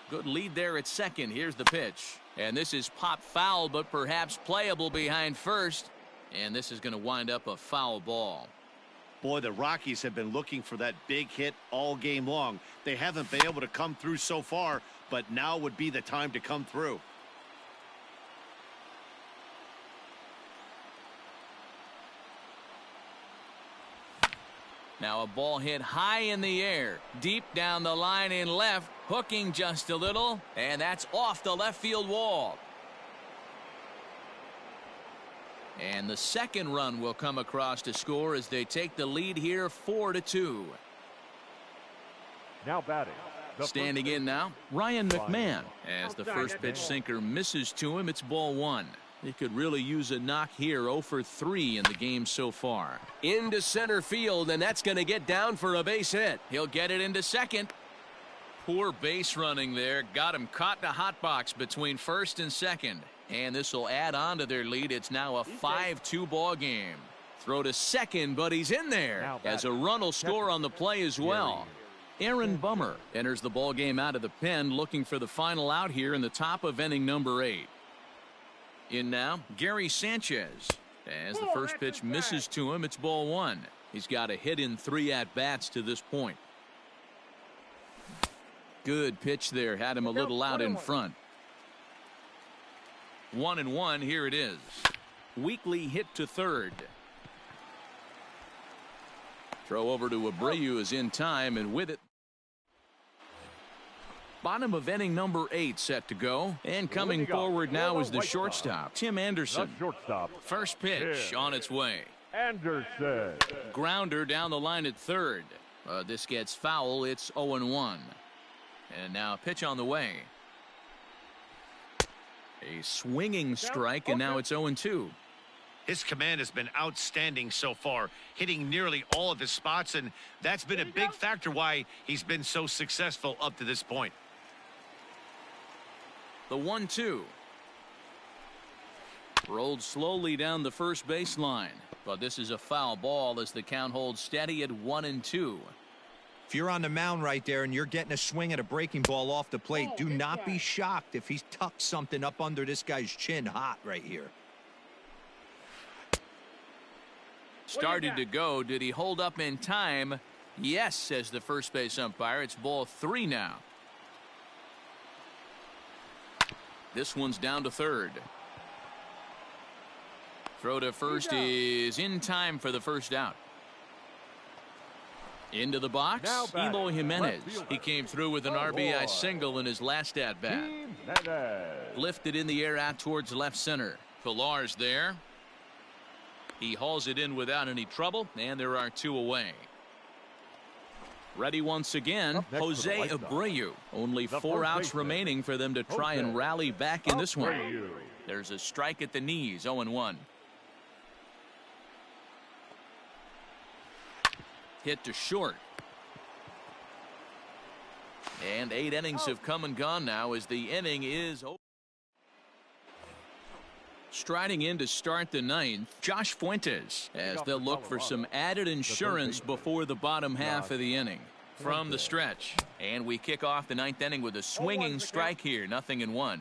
Good lead there at second. Here's the pitch. And this is pop foul, but perhaps playable behind first. And this is going to wind up a foul ball. Boy, the Rockies have been looking for that big hit all game long. They haven't been able to come through so far, but now would be the time to come through. Now a ball hit high in the air, deep down the line in left, hooking just a little, and that's off the left field wall. And the second run will come across to score as they take the lead here 4-2. Now batting. Standing in now, Ryan McMahon. As the first pitch sinker misses to him, it's ball 1. He could really use a knock here. 0 for 3 in the game so far. Into center field, and that's going to get down for a base hit. He'll get it into second. Poor base running there. Got him caught in a hot box between first and second. And this will add on to their lead. It's now a 5-2 ball game. Throw to second, but he's in there. As a run will score on the play as well. Aaron Bummer enters the ball game out of the pen, looking for the final out here in the top of inning number 8. In now, Gary Sanchez. As the first pitch misses to him, it's ball 1. He's got a hit in 3 at-bats to this point. Good pitch there. Had him a little out in front. 1-1. Here it is. Weekly hit to third. Throw over to Abreu is in time, and with it, bottom of inning number 8 set to go. And coming forward now is the shortstop, Tim Anderson. First pitch on its way. Anderson. Grounder down the line at third. This gets foul. It's 0-1. And now a pitch on the way. A swinging strike, and now it's 0-2. His command has been outstanding so far, hitting nearly all of his spots, and that's been a big factor why he's been so successful up to this point. The 1-2. Rolled slowly down the first baseline, but this is a foul ball as the count holds steady at 1-2. If you're on the mound right there and you're getting a swing at a breaking ball off the plate, do not be shocked if he's tucked something up under this guy's chin hot right here. Started to go. Did he hold up in time? Yes, says the first base umpire. It's ball 3 now. This one's down to third. Throw to first is in time for the first out. Into the box, Eloy Jimenez. He came through with an RBI single in his last at-bat. Lifted in the air out towards left center. Pilar's there. He hauls it in without any trouble, and there are 2 away. Ready once again, Jose Abreu. Only 4 outs remaining for them to try and rally back in this one. There's a strike at the knees, 0-1. Hit to short. And 8 innings have come and gone now as the inning is over. Striding in to start the 9th, Josh Fuentes, as they'll look for some added insurance before the bottom half of the inning. From the stretch, and we kick off the 9th inning with a swinging strike here, 0-1.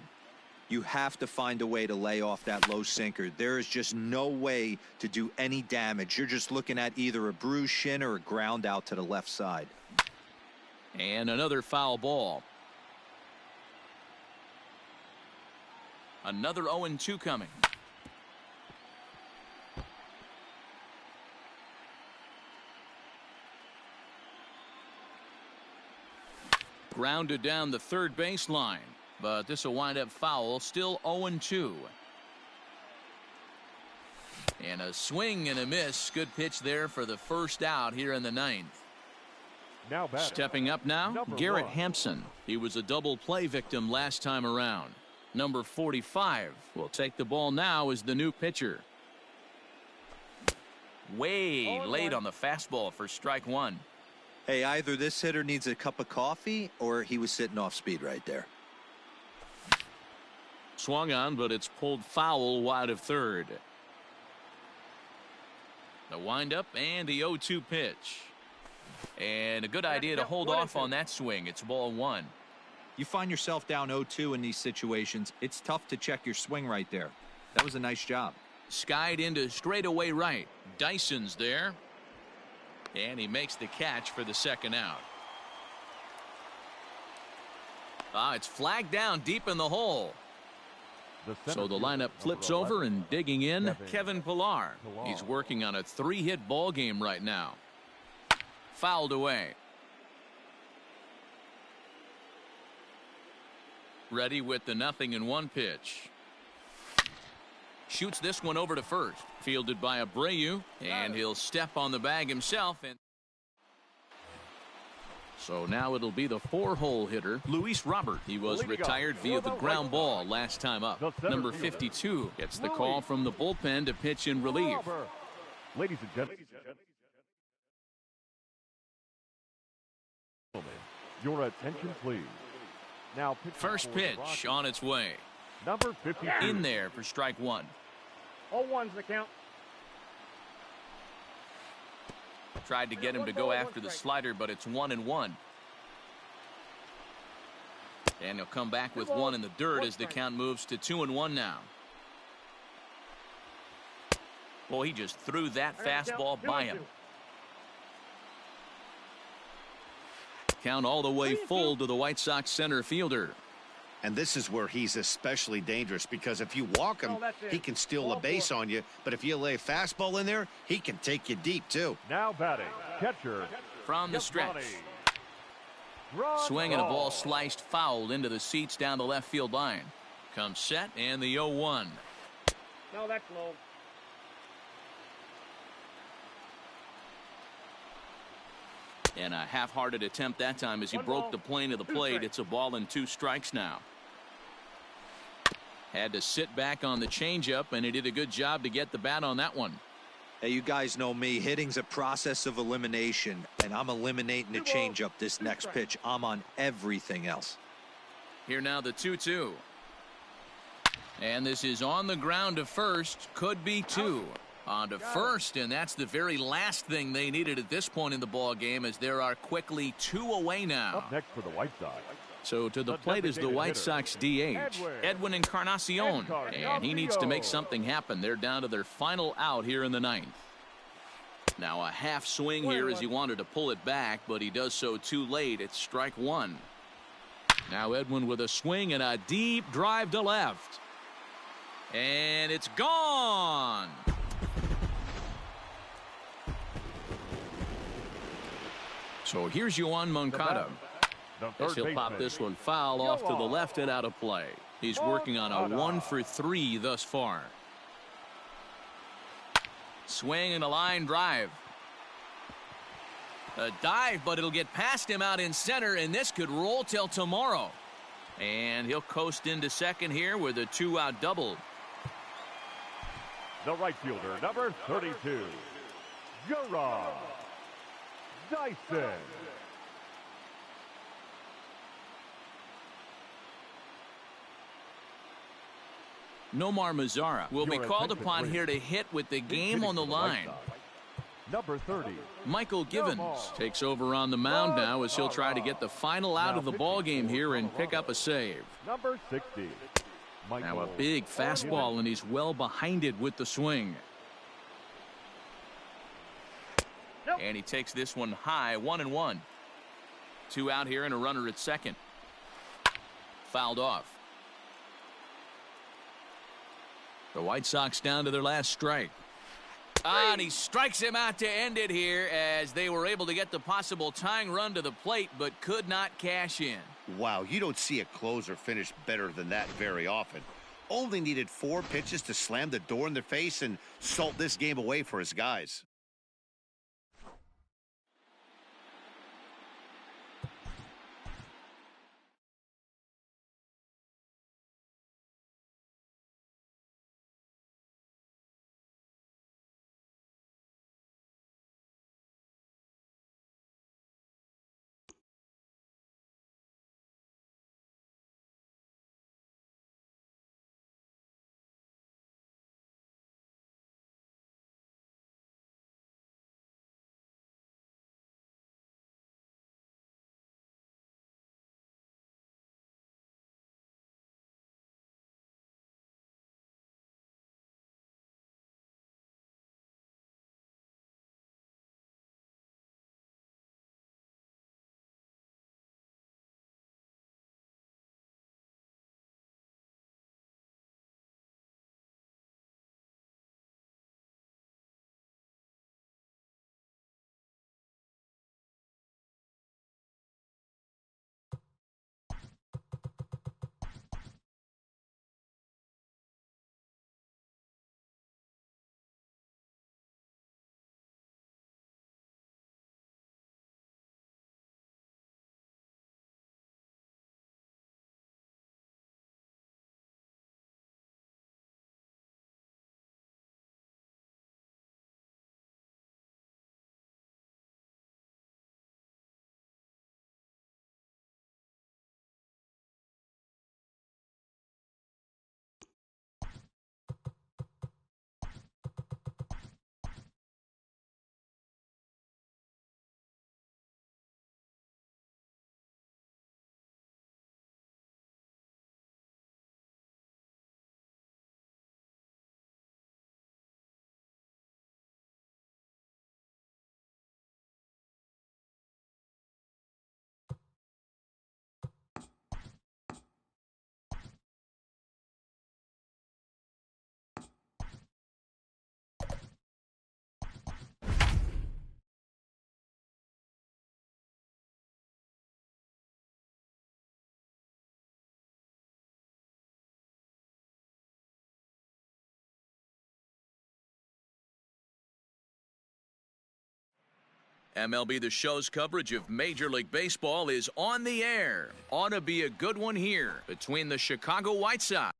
You have to find a way to lay off that low sinker. There is just no way to do any damage. You're just looking at either a bruised shin or a ground out to the left side. And another foul ball. Another 0-2 coming. Grounded down the third baseline, but this will wind up foul. Still 0-2. And a swing and a miss. Good pitch there for the first out here in the ninth. Now batting. Stepping up now, Number Garrett 1. Hampson. He was a double play victim last time around. Number 45 will take the ball now as the new pitcher. Way late on the fastball for strike one. Hey, either this hitter needs a cup of coffee or he was sitting off speed right there. Swung on, but it's pulled foul wide of third. The windup and the 0-2 pitch. And a good idea to hold off on that swing. It's ball one. You find yourself down 0-2 in these situations. It's tough to check your swing right there. That was a nice job. Skied into straightaway right. Dyson's there. And he makes the catch for the second out. It's flagged down deep in the hole. So the lineup flips over and digging in, Kevin Pillar. He's working on a 3-hit ball game right now. Fouled away. Ready with the 0-1 pitch. Shoots this one over to first. Fielded by Abreu, and he'll step on the bag himself. And so now it'll be the 4-hole hitter, Luis Robert. He was retired via the ground ball last time up. Number 52 gets the call from the bullpen to pitch in relief. Ladies and gentlemen, your attention, please. Now, first pitch on its way. Number 52. In there for strike one. 0-1's the count. Tried to get him to go after the slider, but it's 1-1. And he'll come back with one in the dirt as the count moves to 2-1 now. Well, he just threw that fastball by him. Count all the way full to the White Sox center fielder. And this is where he's especially dangerous, because if you walk him, he can steal a base on you. But if you lay a fastball in there, he can take you deep, too. Now batting, catcher. From the stretch. Swing and a ball sliced foul into the seats down the left field line. Comes set and the 0-1. No, that's low. And a half-hearted attempt that time as he broke the plane of the plate. It's a ball and 2 strikes now. Had to sit back on the changeup, and he did a good job to get the bat on that one. Hey, you guys know me. Hitting's a process of elimination, and I'm eliminating the changeup this next pitch. I'm on everything else. Here now the 2-2. And this is on the ground to first. Could be 2. On to first, and that's the very last thing they needed at this point in the ball game, as there are quickly 2 away now. Up next for the White Sox. So to the plate is the White Sox DH, Edwin Encarnacion, and he needs to make something happen. They're down to their final out here in the ninth. Now a half swing here as he wanted to pull it back, but he does so too late. It's strike one. Now Edwin with a swing and a deep drive to left. And it's gone. So here's Yoan Moncada. As he'll pop this one foul off to the left and out of play. He's working on a 1-for-3 thus far. Swing and a line drive. A dive, but it'll get past him out in center, and this could roll till tomorrow. And he'll coast into second here with a 2-out double. The right fielder, number 32, Gerard Dyson. Nomar Mazara will be called upon here to hit with the game on the line. Number 30. Michael Givens takes over on the mound now as he'll try to get the final out of the ball game here and pick up a save. Number 60. Now a big fastball, and he's well behind it with the swing. And he takes this one high, 1-1. Two out here and a runner at second. Fouled off. The White Sox down to their last strike. And he strikes him out to end it here as they were able to get the possible tying run to the plate but could not cash in. Wow, you don't see a closer finish better than that very often. Only needed 4 pitches to slam the door in their face and salt this game away for his guys. MLB The Show's coverage of Major League Baseball is on the air. Ought to be a good one here between the Chicago White Sox